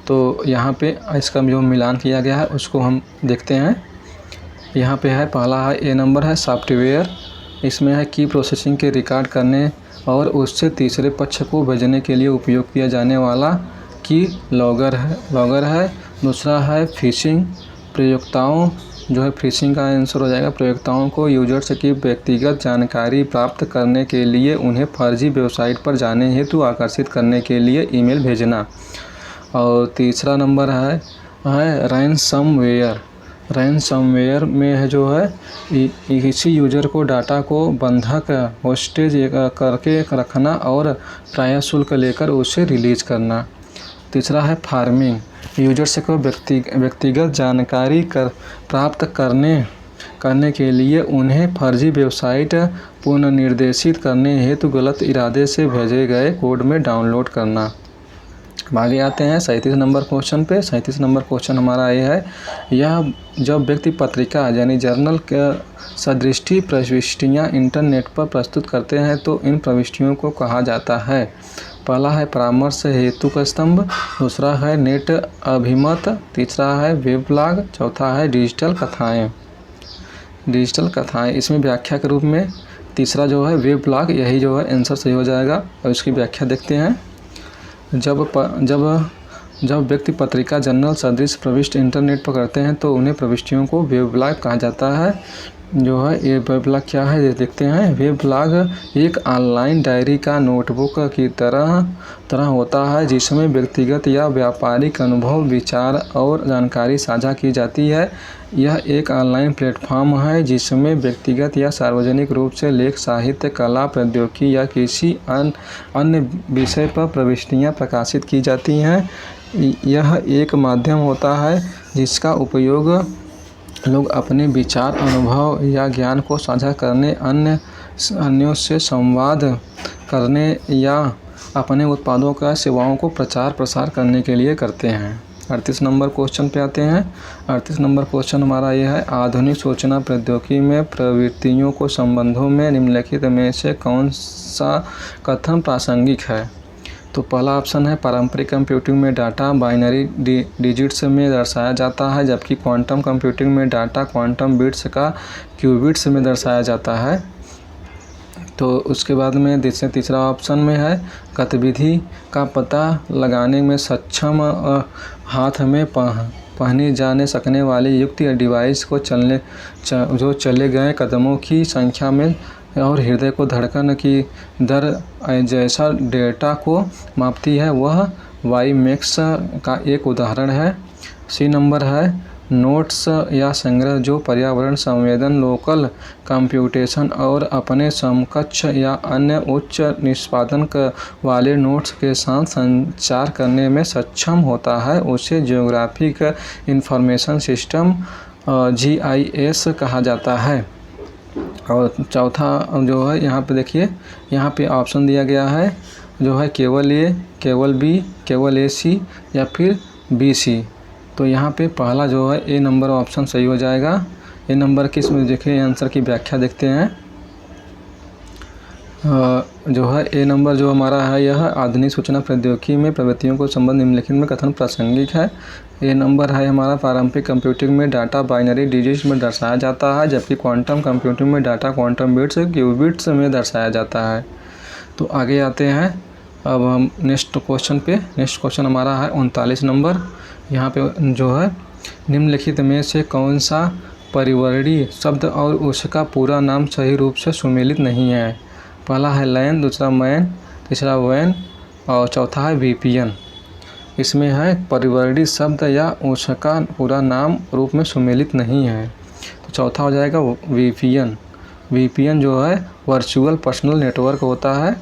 तो यहाँ पे इसका जो मिलान किया गया है उसको हम देखते हैं। यहाँ पे है पहला है ए नंबर है सॉफ्टवेयर। इसमें है की प्रोसेसिंग के रिकॉर्ड करने और उससे तीसरे पक्ष को भेजने के लिए उपयोग किया जाने वाला की लॉगर है। दूसरा है फिशिंग। प्रयोक्ताओं जो है फिशिंग का आंसर हो जाएगा प्रयोक्ताओं को यूजर्स की व्यक्तिगत जानकारी प्राप्त करने के लिए उन्हें फर्जी वेबसाइट पर जाने हेतु आकर्षित करने के लिए ईमेल भेजना। और तीसरा नंबर है रैनसमवेयर। रैनसमवेयर में है जो है किसी यूजर को डाटा को बंधक होस्टेज करके रखना और प्राप्य शुल्क लेकर उसे रिलीज करना। तीसरा है फार्मिंग, यूजर से को व्यक्तिगत जानकारी प्राप्त करने के लिए उन्हें फर्जी वेबसाइट पुनर्निर्देशित करने हेतु गलत इरादे से भेजे गए कोड में डाउनलोड करना। आगे आते हैं 37 नंबर क्वेश्चन पे। 37 नंबर क्वेश्चन हमारा ये है, यह जब व्यक्ति पत्रिका यानी जर्नल के सदृष्टि प्रविष्टियाँ इंटरनेट पर प्रस्तुत करते हैं तो इन प्रविष्टियों को कहा जाता है। पहला है परामर्श हेतु का स्तंभ, दूसरा है नेट अभिमत, तीसरा है वेब ब्लॉग, चौथा है डिजिटल कथाएँ। इसमें व्याख्या के रूप में तीसरा जो है वेब ब्लॉग, यही जो है आंसर सही हो जाएगा। और इसकी व्याख्या देखते हैं। जब व्यक्ति पत्रिका जर्नल सदृश प्रविष्टि इंटरनेट पर करते हैं तो उन्हें प्रविष्टियों को वेब ब्लॉग कहा जाता है। जो है ये वेब ब्लॉग क्या है ये देखते हैं। वेब ब्लॉग एक ऑनलाइन डायरी का नोटबुक की तरह होता है जिसमें व्यक्तिगत या व्यापारिक अनुभव, विचार और जानकारी साझा की जाती है। यह एक ऑनलाइन प्लेटफॉर्म है जिसमें व्यक्तिगत या सार्वजनिक रूप से लेख, साहित्य, कला, प्रौद्योगिकी या किसी अन्य विषय पर प्रविष्टियाँ प्रकाशित की जाती हैं। यह एक माध्यम होता है जिसका उपयोग लोग अपने विचार, अनुभव या ज्ञान को साझा करने, अन्यों से संवाद करने या अपने उत्पादों का सेवाओं को प्रचार प्रसार करने के लिए करते हैं। 38 नंबर क्वेश्चन पे आते हैं। 38 नंबर क्वेश्चन हमारा यह है, आधुनिक सूचना प्रौद्योगिकी में प्रवृत्तियों को संबंधों में निम्नलिखित में से कौन सा कथन प्रासंगिक है। तो पहला ऑप्शन है पारंपरिक कंप्यूटिंग में डाटा बाइनरी डिजिट्स में दर्शाया जाता है, जबकि क्वांटम कंप्यूटिंग में डाटा क्वांटम बिट्स का क्यूबिट्स में दर्शाया जाता है। तो उसके बाद में तीसरा ऑप्शन में है गतिविधि का पता लगाने में सक्षम हाथ में पहने जाने सकने वाली युक्ति या डिवाइस को जो चले गए कदमों की संख्या में और हृदय को धड़कन की दर जैसा डेटा को मापती है, वह वाईमैक्स का एक उदाहरण है। सी नंबर है नोट्स या संग्रह जो पर्यावरण संवेदन, लोकल कंप्यूटेशन और अपने समकक्ष या अन्य उच्च निष्पादन वाले नोट्स के साथ संचार करने में सक्षम होता है, उसे जियोग्राफिक इंफॉर्मेशन सिस्टम GIS कहा जाता है। और चौथा जो है यहाँ पे देखिए, यहाँ पे ऑप्शन दिया गया है जो है केवल A, केवल B, केवल AC या फिर BC। तो यहाँ पे पहला जो है A नंबर ऑप्शन सही हो जाएगा। A नंबर की इसमें देखिए आंसर की व्याख्या देखते हैं। जो है A नंबर जो हमारा है यह आधुनिक सूचना प्रौद्योगिकी में प्रवृत्तियों को संबंध निम्नलिखित में कथन प्रासंगिक है। A नंबर है हमारा पारंपरिक कंप्यूटिंग में डाटा बाइनरी डिजिट्स में दर्शाया जाता है, जबकि क्वांटम कंप्यूटिंग में डाटा क्वांटम बिट्स क्यूबिट्स में दर्शाया जाता है। तो आगे आते हैं अब हम नेक्स्ट क्वेश्चन पे। नेक्स्ट क्वेश्चन हमारा है 39 नंबर। यहाँ पे जो है निम्नलिखित में से कौन सा परिवर्णी शब्द और उसका पूरा नाम सही रूप से सुमेलित नहीं है। पहला है लैन, दूसरा मैन, तीसरा वैन और चौथा है VPN। इसमें है परिवर्णी शब्द या उसका पूरा नाम रूप में सुमेलित नहीं है, तो चौथा हो जाएगा VPN। VPN जो है वर्चुअल पर्सनल नेटवर्क होता है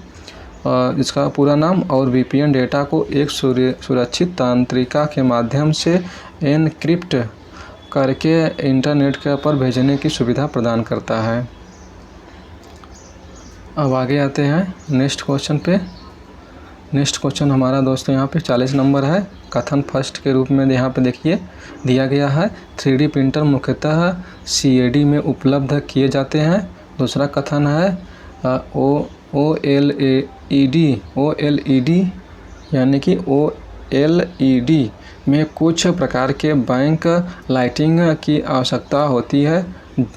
इसका पूरा नाम, और VPN डेटा को एक सुरक्षित तांत्रिका के माध्यम से एनक्रिप्ट करके इंटरनेट के पर भेजने की सुविधा प्रदान करता है। अब आगे आते हैं नेक्स्ट क्वेश्चन पे। नेक्स्ट क्वेश्चन हमारा दोस्तों यहाँ पे 40 नंबर है। कथन फर्स्ट के रूप में यहाँ पे देखिए दिया गया है 3D प्रिंटर मुख्यतः CAD में उपलब्ध किए जाते हैं। दूसरा कथन है OLED यानी कि OLED में कुछ प्रकार के बैंक लाइटिंग की आवश्यकता होती है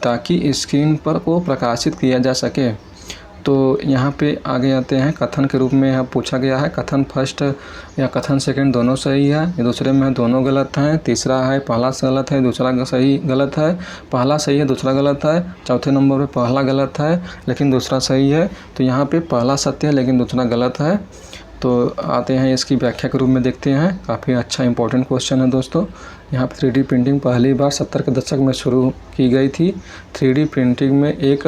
ताकि स्क्रीन पर को प्रकाशित किया जा सके। तो यहाँ पे आगे आते हैं कथन के रूप में यहाँ पूछा गया है कथन फर्स्ट या कथन सेकंड दोनों सही है, दूसरे में दोनों गलत हैं, तीसरा है पहला गलत है दूसरा सही गलत है, पहला सही है दूसरा गलत है, चौथे नंबर पे पहला गलत है लेकिन दूसरा सही है। तो यहाँ पे पहला सत्य है लेकिन दूसरा गलत है। तो आते हैं इसकी व्याख्या के रूप में देखते हैं। काफ़ी अच्छा इंपॉर्टेंट क्वेश्चन है दोस्तों। यहाँ पर 3D प्रिंटिंग पहली बार 70 के दशक में शुरू की गई थी। 3D प्रिंटिंग में एक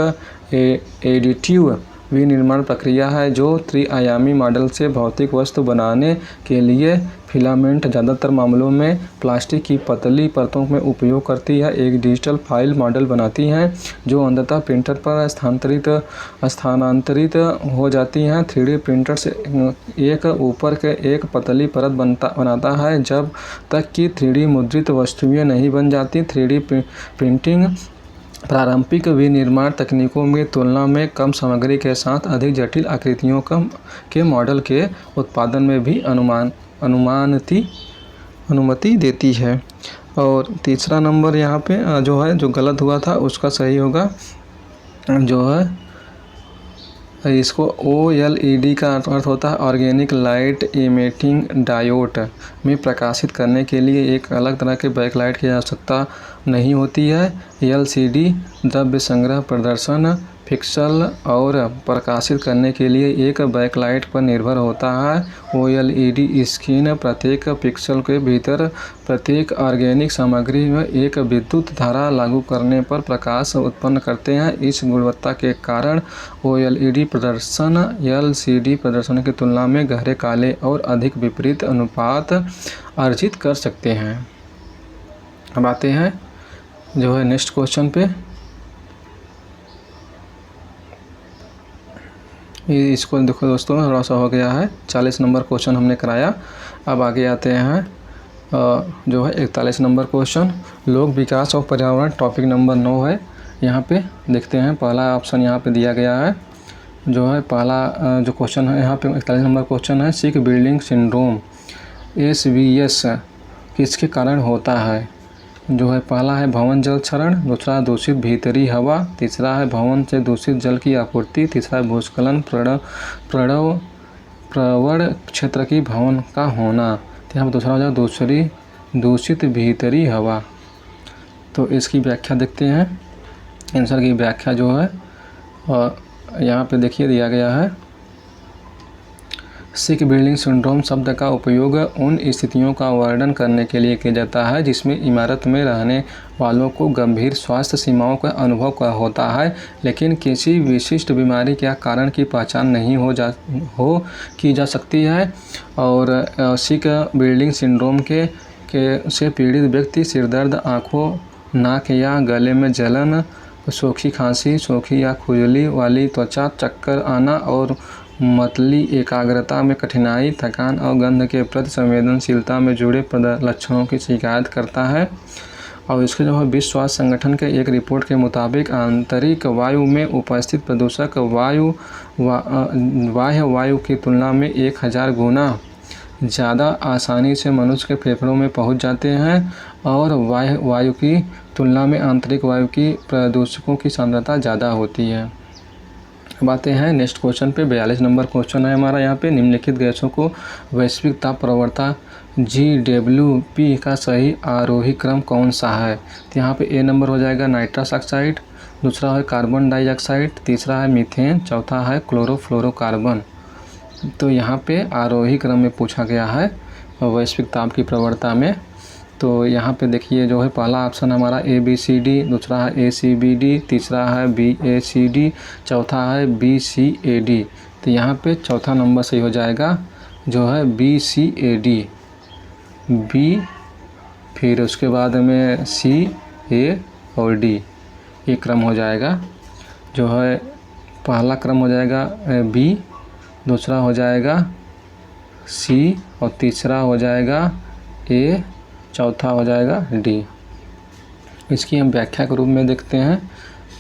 एडिटिव विनिर्माण प्रक्रिया है जो त्रिआयामी मॉडल से भौतिक वस्तु बनाने के लिए फिलामेंट ज़्यादातर मामलों में प्लास्टिक की पतली परतों में उपयोग करती है। एक डिजिटल फाइल मॉडल बनाती हैं जो अंततः प्रिंटर पर स्थानांतरित हो जाती हैं। 3D प्रिंटर से एक ऊपर के एक पतली परत बनाता है जब तक कि 3D मुद्रित वस्तुएं नहीं बन जाती। 3D प्रिंटिंग पारंपरिक विनिर्माण तकनीकों की तुलना में कम सामग्री के साथ अधिक जटिल आकृतियों के मॉडल के उत्पादन में भी अनुमति देती है। और तीसरा नंबर यहाँ पे जो गलत हुआ था उसका सही होगा, जो है इसको OLED का अर्थ होता है ऑर्गेनिक लाइट इमिटिंग डायोड में प्रकाशित करने के लिए एक अलग तरह के बैकलाइट की आवश्यकता नहीं होती है। LCD द्रव्य संग्रह प्रदर्शन पिक्सल और प्रकाशित करने के लिए एक बैकलाइट पर निर्भर होता है। OLED स्क्रीन प्रत्येक पिक्सल के भीतर प्रत्येक ऑर्गेनिक सामग्री में एक विद्युत धारा लागू करने पर प्रकाश उत्पन्न करते हैं। इस गुणवत्ता के कारण OLED प्रदर्शन LCD प्रदर्शन की तुलना में गहरे काले और अधिक विपरीत अनुपात अर्जित कर सकते हैं। अब आते हैं जो है नेक्स्ट क्वेश्चन पे। इसको देखो दोस्तों, थोड़ा सा हो गया है। 40 नंबर क्वेश्चन हमने कराया। अब आगे आते हैं जो है 41 नंबर क्वेश्चन, लोक विकास और पर्यावरण, टॉपिक नंबर 9 है। यहाँ पे देखते हैं पहला ऑप्शन यहाँ पे दिया गया है। जो है पहला जो क्वेश्चन है यहाँ पे 41 नंबर क्वेश्चन है, शिप बिल्डिंग सिंड्रोम SBS किसके कारण होता है। जो है पहला है भवन जल क्षरण, दूसरा दूषित भीतरी हवा, तीसरा है भवन से दूषित जल की आपूर्ति, तीसरा है भूस्खलन प्रवण क्षेत्र की भवन का होना। तो यहाँ पर दूसरा हो जाए दूषित भीतरी हवा। तो इसकी व्याख्या देखते हैं। आंसर की व्याख्या जो है यहाँ पे देखिए दिया गया है, शिप बिल्डिंग सिंड्रोम शब्द का उपयोग उन स्थितियों का वर्णन करने के लिए किया जाता है जिसमें इमारत में रहने वालों को गंभीर स्वास्थ्य सीमाओं का अनुभव होता है, लेकिन किसी विशिष्ट बीमारी के कारण की पहचान नहीं की जा सकती है। और शिप बिल्डिंग सिंड्रोम से पीड़ित व्यक्ति सिरदर्द, आँखों, नाक या गले में जलन, सूखी खांसी, सूखी या खुजली वाली त्वचा, चक्कर आना और मतली एकाग्रता में कठिनाई, थकान और गंध के प्रति संवेदनशीलता में जुड़े लक्षणों की शिकायत करता है। और इसके जो है विश्व स्वास्थ्य संगठन के एक रिपोर्ट के मुताबिक आंतरिक वायु में उपस्थित प्रदूषक बाह्य वायु की तुलना में 1000 गुना ज़्यादा आसानी से मनुष्य के फेफड़ों में पहुंच जाते हैं और बाह्य वायु की तुलना में आंतरिक वायु की प्रदूषकों की सांद्रता ज़्यादा होती है। अब आते हैं नेक्स्ट क्वेश्चन पे। 42 नंबर क्वेश्चन है हमारा यहाँ पे, निम्नलिखित गैसों को वैश्विक ताप प्रवणता GWP का सही आरोही क्रम कौन सा है। तो यहाँ पे A नंबर हो जाएगा नाइट्रस ऑक्साइड, दूसरा है कार्बन डाइऑक्साइड, तीसरा है मीथेन, चौथा है क्लोरोफ्लोरोकार्बन। तो यहाँ पे आरोही क्रम में पूछा गया है वैश्विक ताप की प्रवणता में। तो यहाँ पे देखिए जो है पहला ऑप्शन हमारा ABCD, दूसरा है ACBD, तीसरा है BACD, चौथा है BCAD। तो यहाँ पे चौथा नंबर सही हो जाएगा जो है BCAD, B फिर उसके बाद में C, A और D, ये क्रम हो जाएगा। जो है पहला क्रम हो जाएगा B, दूसरा हो जाएगा C और तीसरा हो जाएगा A, चौथा हो जाएगा D। इसकी हम व्याख्या के रूप में देखते हैं।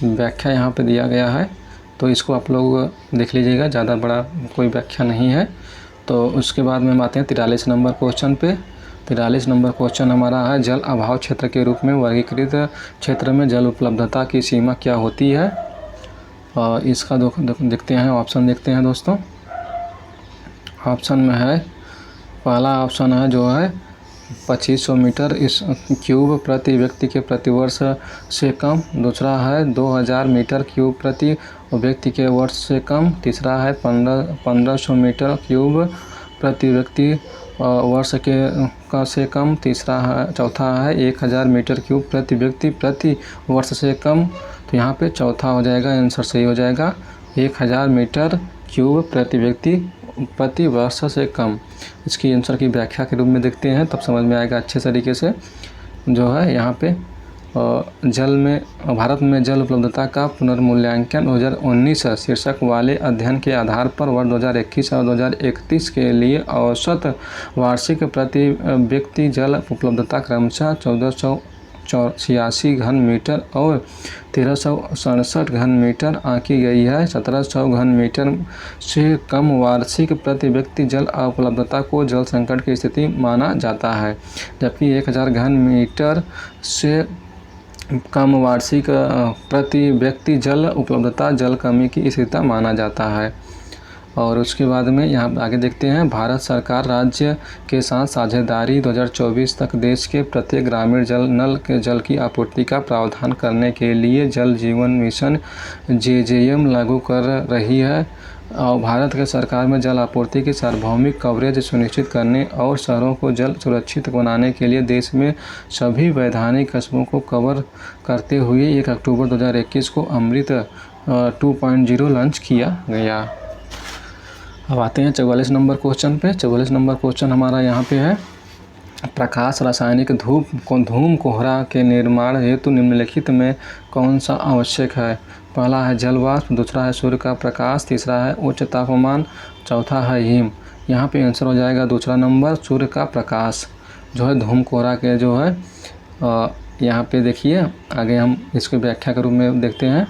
व्याख्या यहाँ पे दिया गया है, तो इसको आप लोग देख लीजिएगा, ज़्यादा बड़ा कोई व्याख्या नहीं है। तो उसके बाद में हम आते हैं 43 नंबर क्वेश्चन पे। 43 नंबर क्वेश्चन हमारा है, जल अभाव क्षेत्र के रूप में वर्गीकृत क्षेत्र में जल उपलब्धता की सीमा क्या होती है। और इसका देखते हैं, ऑप्शन देखते हैं दोस्तों। ऑप्शन में है, पहला ऑप्शन है जो है 2500 मीटर क्यूब प्रति व्यक्ति के प्रतिवर्ष से कम, दूसरा है 2000 मीटर क्यूब प्रति व्यक्ति के वर्ष से कम, तीसरा है 1500 मीटर क्यूब प्रति व्यक्ति वर्ष का से कम, चौथा है 1000 मीटर क्यूब प्रति व्यक्ति प्रति वर्ष से कम। तो यहाँ पे चौथा हो जाएगा, आंसर सही हो जाएगा 1000 मीटर क्यूब प्रति व्यक्ति प्रति वर्ष से कम। इसकी आंसर की व्याख्या के रूप में देखते हैं, तब समझ में आएगा अच्छे तरीके से। जो है यहाँ पे भारत में जल उपलब्धता का पुनर्मूल्यांकन 2019 शीर्षक वाले अध्ययन के आधार पर वर्ष 2021 और 2031 के लिए औसत वार्षिक प्रति व्यक्ति जल उपलब्धता क्रमशः 1486 घन मीटर और 1367 घन मीटर आंकी गई है। 1700 घन मीटर से कम वार्षिक प्रति व्यक्ति जल उपलब्धता को जल संकट की स्थिति माना जाता है, जबकि 1000 घन मीटर से कम वार्षिक प्रति व्यक्ति जल उपलब्धता जल कमी की स्थिति माना जाता है। और उसके बाद में यहाँ आगे देखते हैं, भारत सरकार राज्य के साथ साझेदारी 2024 तक देश के प्रत्येक ग्रामीण नल के जल की आपूर्ति का प्रावधान करने के लिए जल जीवन मिशन JJM लागू कर रही है। और भारत के सरकार में जल आपूर्ति की सार्वभौमिक कवरेज सुनिश्चित करने और शहरों को जल सुरक्षित बनाने के लिए देश में सभी वैधानिक कस्बों को कवर करते हुए 1 अक्टूबर 2021 को अमृत 2.0 लॉन्च किया गया। अब आते हैं 44 नंबर क्वेश्चन पे। 44 नंबर क्वेश्चन हमारा यहाँ पे है, प्रकाश रासायनिक धूम कोहरा के निर्माण हेतु निम्नलिखित में कौन सा आवश्यक है? पहला है जल वाष्प, दूसरा है सूर्य का प्रकाश, तीसरा है उच्च तापमान, चौथा है हिम। यहाँ पे आंसर हो जाएगा दूसरा नंबर, सूर्य का प्रकाश जो है धूम कोहरा के जो है। यहाँ पे देखिए आगे हम इसकी व्याख्या के रूप में देखते हैं।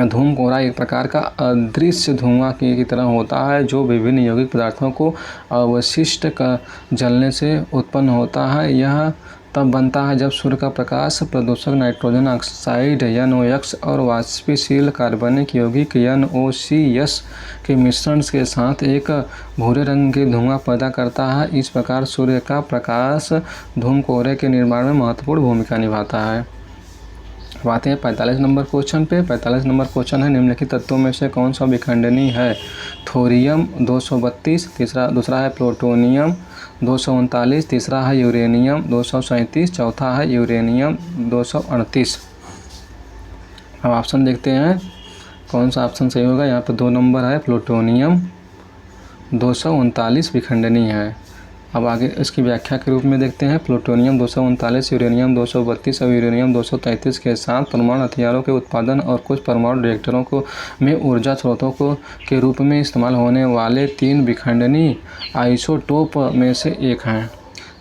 धूम कोहरा एक प्रकार का अदृश्य धुआं की तरह होता है जो विभिन्न यौगिक पदार्थों को अवशिष्ट का जलने से उत्पन्न होता है। यह तब बनता है जब सूर्य का प्रकाश प्रदूषक नाइट्रोजन ऑक्साइड NOx और वाष्पशील कार्बनिक यौगिक NOCS के मिश्रण के साथ एक भूरे रंग के धुआं पैदा करता है। इस प्रकार सूर्य का प्रकाश धूम कोहरे के निर्माण में महत्वपूर्ण भूमिका निभाता है। आते हैं 45 नंबर क्वेश्चन पे। 45 नंबर क्वेश्चन है, निम्नलिखित तत्वों में से कौन सा विखंडनीय है? थोरियम 232, दूसरा है प्लूटोनियम 239, तीसरा है यूरेनियम 237, चौथा है यूरेनियम 238। अब ऑप्शन देखते हैं कौन सा ऑप्शन सही होगा। यहाँ पे 2 नंबर है, प्लूटोनियम 239 विखंडनीय है। अब आगे इसकी व्याख्या के रूप में देखते हैं। प्लूटोनियम 239, यूरेनियम 232 और यूरेनियम 233 के साथ परमाणु हथियारों के उत्पादन और कुछ परमाणु रिएक्टरों में ऊर्जा स्रोतों के रूप में इस्तेमाल होने वाले 3 विखंडनीय आइसोटोप में से एक हैं।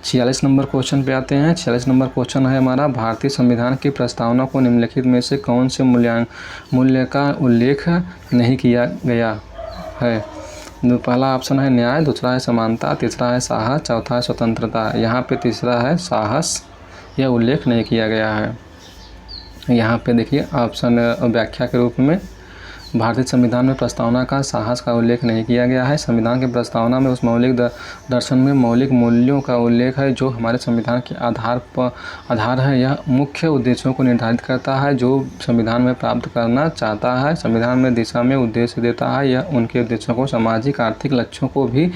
46 नंबर क्वेश्चन पे आते हैं। 46 नंबर क्वेश्चन है हमारा, भारतीय संविधान की प्रस्तावना को निम्नलिखित में से कौन से मूल्य का उल्लेख नहीं किया गया है? पहला ऑप्शन है न्याय, दूसरा है समानता, तीसरा है साहस, चौथा है स्वतंत्रता। यहाँ पे तीसरा है साहस, यह उल्लेख नहीं किया गया है। यहाँ पे देखिए ऑप्शन व्याख्या के रूप में, भारतीय संविधान में प्रस्तावना का साहस का उल्लेख नहीं किया गया है। संविधान की प्रस्तावना में उस मौलिक दर्शन में मौलिक मूल्यों का उल्लेख है जो हमारे संविधान के आधार है। यह मुख्य उद्देश्यों को निर्धारित करता है जो संविधान में प्राप्त करना चाहता है। संविधान में दिशा में उद्देश्य देता है। यह उनके उद्देश्यों को सामाजिक आर्थिक लक्ष्यों को भी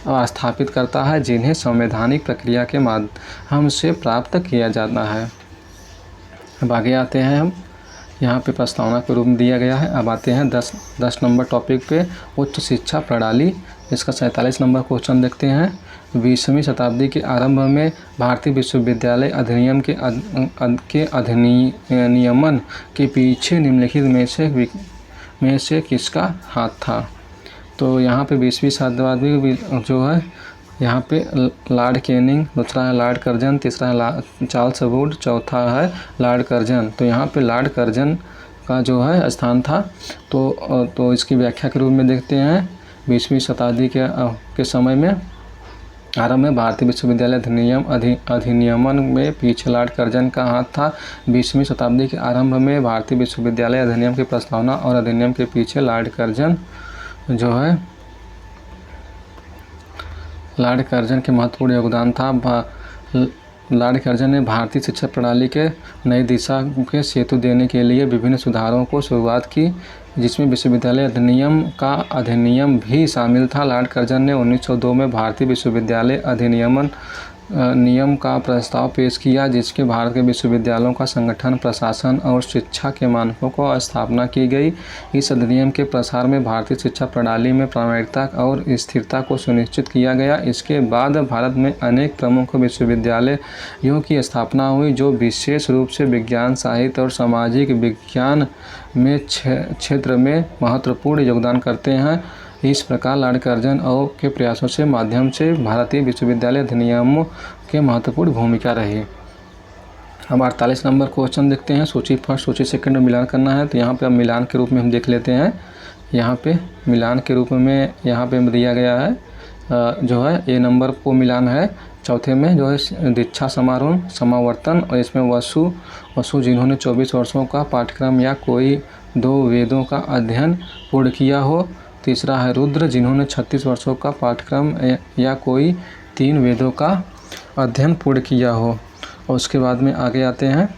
स्थापित करता है जिन्हें संवैधानिक प्रक्रिया के माध्यम से प्राप्त किया जाता है। अब आगे आते हैं हम, यहाँ पे प्रस्तावना के रूप में दिया गया है। अब आते हैं 10 नंबर टॉपिक पे, उच्च शिक्षा प्रणाली। इसका 47 नंबर क्वेश्चन देखते हैं। 20वीं शताब्दी के आरंभ में भारतीय विश्वविद्यालय अधिनियम के अधिनियमन के पीछे निम्नलिखित में से किसका हाथ था? तो यहाँ पे 20वीं शताब्दी जो है यहाँ पे लॉर्ड कैनिंग, दूसरा है लॉर्ड कर्जन, तीसरा है चार्ल्स वुड, चौथा है लॉर्ड कर्जन। तो यहाँ पे लॉर्ड कर्जन का जो है स्थान था। तो इसकी व्याख्या के रूप में देखते हैं। 20वीं शताब्दी के समय में आरंभ में भारतीय विश्वविद्यालय अधिनियमन में पीछे लॉर्ड कर्जन का हाथ था। 20वीं शताब्दी के आरंभ में भारतीय विश्वविद्यालय अधिनियम की प्रस्तावना और अधिनियम के पीछे लॉर्ड कर्जन जो है लॉर्ड कर्जन के महत्वपूर्ण योगदान था। लॉर्ड कर्जन ने भारतीय शिक्षा प्रणाली के नई दिशा के सेतु देने के लिए विभिन्न सुधारों को शुरुआत की, जिसमें विश्वविद्यालय अधिनियम का अधिनियम भी शामिल था। लॉर्ड कर्जन ने 1902 में भारतीय विश्वविद्यालय अधिनियम नियम का प्रस्ताव पेश किया, जिसके भारत के विश्वविद्यालयों का संगठन, प्रशासन और शिक्षा के मानकों को स्थापना की गई। इस अधिनियम के प्रसार में भारतीय शिक्षा प्रणाली में प्रामाणिकता और स्थिरता को सुनिश्चित किया गया। इसके बाद भारत में अनेक प्रमुख विश्वविद्यालयों की स्थापना हुई, जो विशेष रूप से विज्ञान, साहित्य और सामाजिक विज्ञान में क्षेत्र में महत्वपूर्ण योगदान करते हैं। इस प्रकार लॉर्ड कर्जन और के प्रयासों से माध्यम से भारतीय विश्वविद्यालय अधिनियमों के महत्वपूर्ण भूमिका रही। अब 48 नंबर क्वेश्चन देखते हैं। सूची फर्स्ट सूची सेकंड में मिलान करना है, तो यहाँ पे अब मिलान के रूप में हम देख लेते हैं। यहाँ पे मिलान के रूप में यहाँ पे दिया गया है जो है ए नंबर को मिलान है। चौथे में जो है दीक्षा समारोह समावर्तन, और इसमें वसु जिन्होंने 24 वर्षों का पाठ्यक्रम या कोई 2 वेदों का अध्ययन पूर्ण किया हो। तीसरा है रुद्र, जिन्होंने 36 वर्षों का पाठ्यक्रम या कोई 3 वेदों का अध्ययन पूर्ण किया हो। और उसके बाद में आगे आते हैं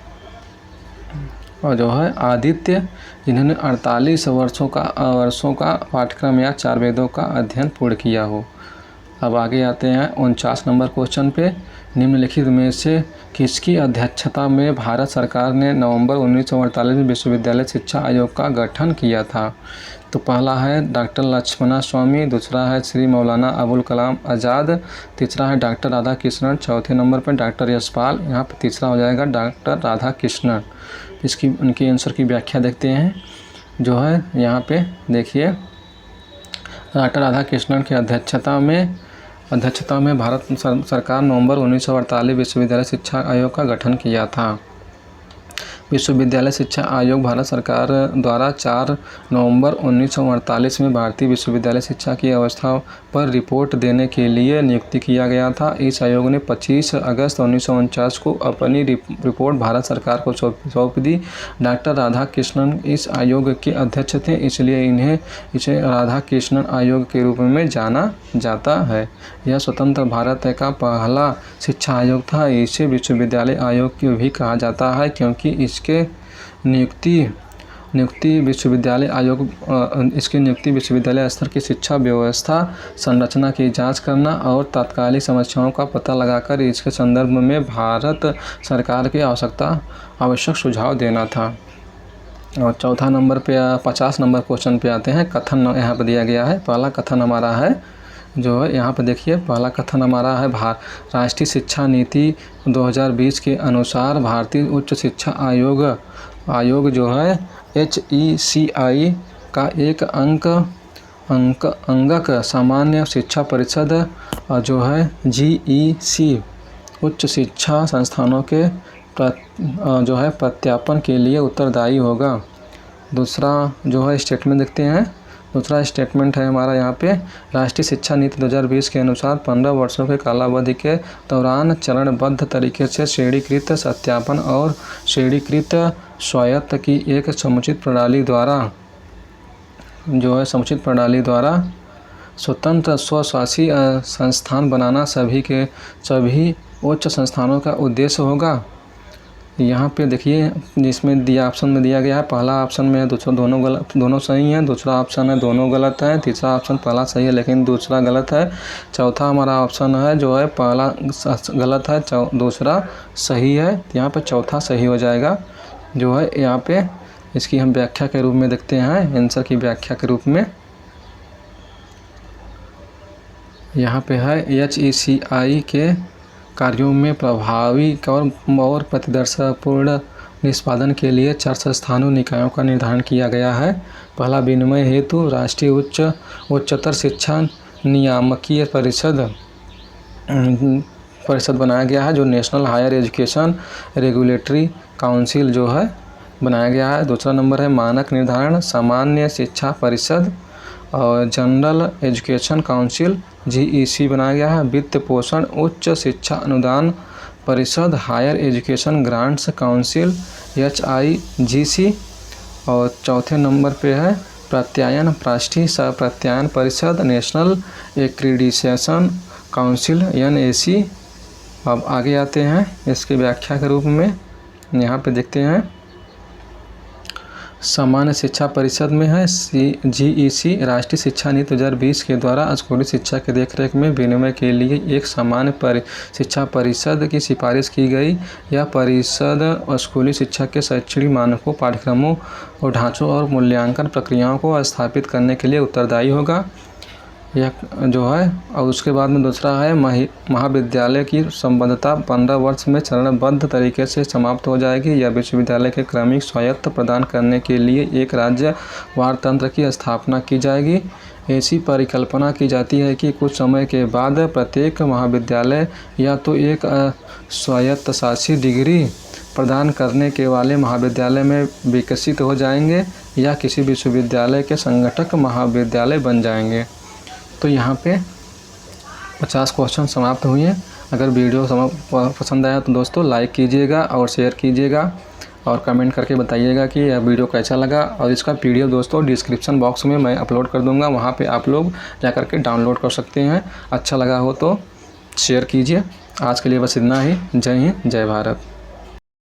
और जो है आदित्य, जिन्होंने 48 वर्षों का पाठ्यक्रम या 4 वेदों का अध्ययन पूर्ण किया हो। अब आगे आते हैं 49 नंबर क्वेश्चन पे। निम्नलिखित में से किसकी अध्यक्षता में भारत सरकार ने नवंबर 1948 में विश्वविद्यालय शिक्षा आयोग का गठन किया था? तो पहला है डॉक्टर लक्ष्मण स्वामी, दूसरा है श्री मौलाना अबुल कलाम आज़ाद, तीसरा है डॉक्टर राधा कृष्णन, चौथे नंबर पर डॉक्टर यशपाल, यहाँ पर तीसरा हो जाएगा डॉक्टर राधा कृष्णन। इसकी उनकी आंसर की व्याख्या देखते हैं। जो है यहाँ पे देखिए, डॉक्टर राधा कृष्णन की अध्यक्षता में भारत सरकार नवंबर 1948 विश्वविद्यालय शिक्षा आयोग का गठन किया था। विश्वविद्यालय शिक्षा आयोग भारत सरकार द्वारा 4 नवंबर 1948 में भारतीय विश्वविद्यालय शिक्षा की अवस्था पर रिपोर्ट देने के लिए नियुक्त किया गया था। इस आयोग ने 25 अगस्त 1949 को अपनी रिपोर्ट भारत सरकार को सौंप दी। डॉक्टर राधा कृष्णन इस आयोग के अध्यक्ष थे, इसलिए इसे राधा कृष्णन आयोग के रूप में जाना जाता है। यह स्वतंत्र भारत का पहला शिक्षा आयोग था। इसे विश्वविद्यालय आयोग भी कहा जाता है, क्योंकि इसकी नियुक्ति विश्वविद्यालय स्तर की शिक्षा व्यवस्था संरचना की जांच करना और तात्कालिक समस्याओं का पता लगाकर इसके संदर्भ में भारत सरकार की आवश्यक सुझाव देना था। और चौथा नंबर पे 50 नंबर क्वेश्चन पे आते हैं। कथन यहाँ पर दिया गया है। पहला कथन हमारा है जो है यहाँ पर देखिए, पहला कथन हमारा है राष्ट्रीय शिक्षा नीति 2020 के अनुसार भारतीय उच्च शिक्षा आयोग जो है HECI का एक अंगक सामान्य शिक्षा परिषद जो है GEC उच्च शिक्षा संस्थानों के जो है प्रत्यापन के लिए उत्तरदायी होगा। दूसरा जो है स्टेटमेंट देखते हैं। दूसरा स्टेटमेंट है हमारा यहाँ पे, राष्ट्रीय शिक्षा नीति 2020 के अनुसार 15 वर्षों के कालावधि के दौरान चरणबद्ध तरीके से श्रेणीकृत सत्यापन और श्रेणीकृत स्वायत्त की एक समुचित प्रणाली द्वारा स्वतंत्र स्वशासी संस्थान बनाना सभी उच्च संस्थानों का उद्देश्य होगा। यहाँ पे देखिए, जिसमें दिया ऑप्शन में दिया गया है, पहला ऑप्शन में है दोनों सही हैं, दूसरा ऑप्शन है दोनों गलत है, तीसरा ऑप्शन पहला सही है लेकिन दूसरा गलत है, चौथा हमारा ऑप्शन है जो है पहला गलत है दूसरा सही है। यहाँ पे चौथा सही हो जाएगा। जो है यहाँ पे इसकी हम व्याख्या के रूप में देखते हैं, आंसर की व्याख्या के रूप में यहाँ पे है HECI के कार्यों में प्रभावी और प्रतिदर्शपूर्ण निष्पादन के लिए 4 संस्थानों निकायों का निर्धारण किया गया है। पहला, विनिमय हेतु राष्ट्रीय उच्चतर शिक्षा नियामकीय परिषद बनाया गया है, जो National Higher Education Regulatory Council जो है बनाया गया है। दूसरा नंबर है मानक निर्धारण सामान्य शिक्षा परिषद और जनरल एजुकेशन काउंसिल GEC बनाया गया है। वित्त पोषण उच्च शिक्षा अनुदान परिषद Higher Education Grants Council HIGC। और चौथे नंबर पे है प्रत्यायन राष्ट्रीय प्रत्यायन परिषद नेशनल एक्रीडिटेशन काउंसिल NAC। अब आगे आते हैं इसकी व्याख्या के रूप में। यहाँ पे देखते हैं सामान्य शिक्षा परिषद में है GEC राष्ट्रीय शिक्षा नीति 2020 के द्वारा स्कूली शिक्षा के देखरेख में विनिमय के लिए एक सामान्य शिक्षा परिषद की सिफारिश की गई। यह परिषद स्कूली शिक्षा के शैक्षणिक मानकों, पाठ्यक्रमों और ढांचों और मूल्यांकन प्रक्रियाओं को स्थापित करने के लिए उत्तरदायी होगा। यह जो है, और उसके बाद में दूसरा है महाविद्यालय की संबद्धता 15 वर्ष में चरणबद्ध तरीके से समाप्त हो जाएगी। यह विश्वविद्यालय के क्रमिक स्वायत्त प्रदान करने के लिए एक राज्यवार तंत्र की स्थापना की जाएगी। ऐसी परिकल्पना की जाती है कि कुछ समय के बाद प्रत्येक महाविद्यालय या तो एक स्वायत्तशासी डिग्री प्रदान करने के वाले महाविद्यालय में विकसित हो जाएंगे या किसी विश्वविद्यालय के संगठक महाविद्यालय बन जाएंगे। तो यहाँ पे 50 क्वेश्चन समाप्त हुए। अगर वीडियो पसंद आया तो दोस्तों लाइक कीजिएगा और शेयर कीजिएगा और कमेंट करके बताइएगा कि यह वीडियो कैसा लगा। और इसका PDF दोस्तों डिस्क्रिप्शन बॉक्स में मैं अपलोड कर दूंगा, वहाँ पे आप लोग जा कर के डाउनलोड कर सकते हैं। अच्छा लगा हो तो शेयर कीजिए। आज के लिए बस इतना ही। जय हिंद, जय भारत।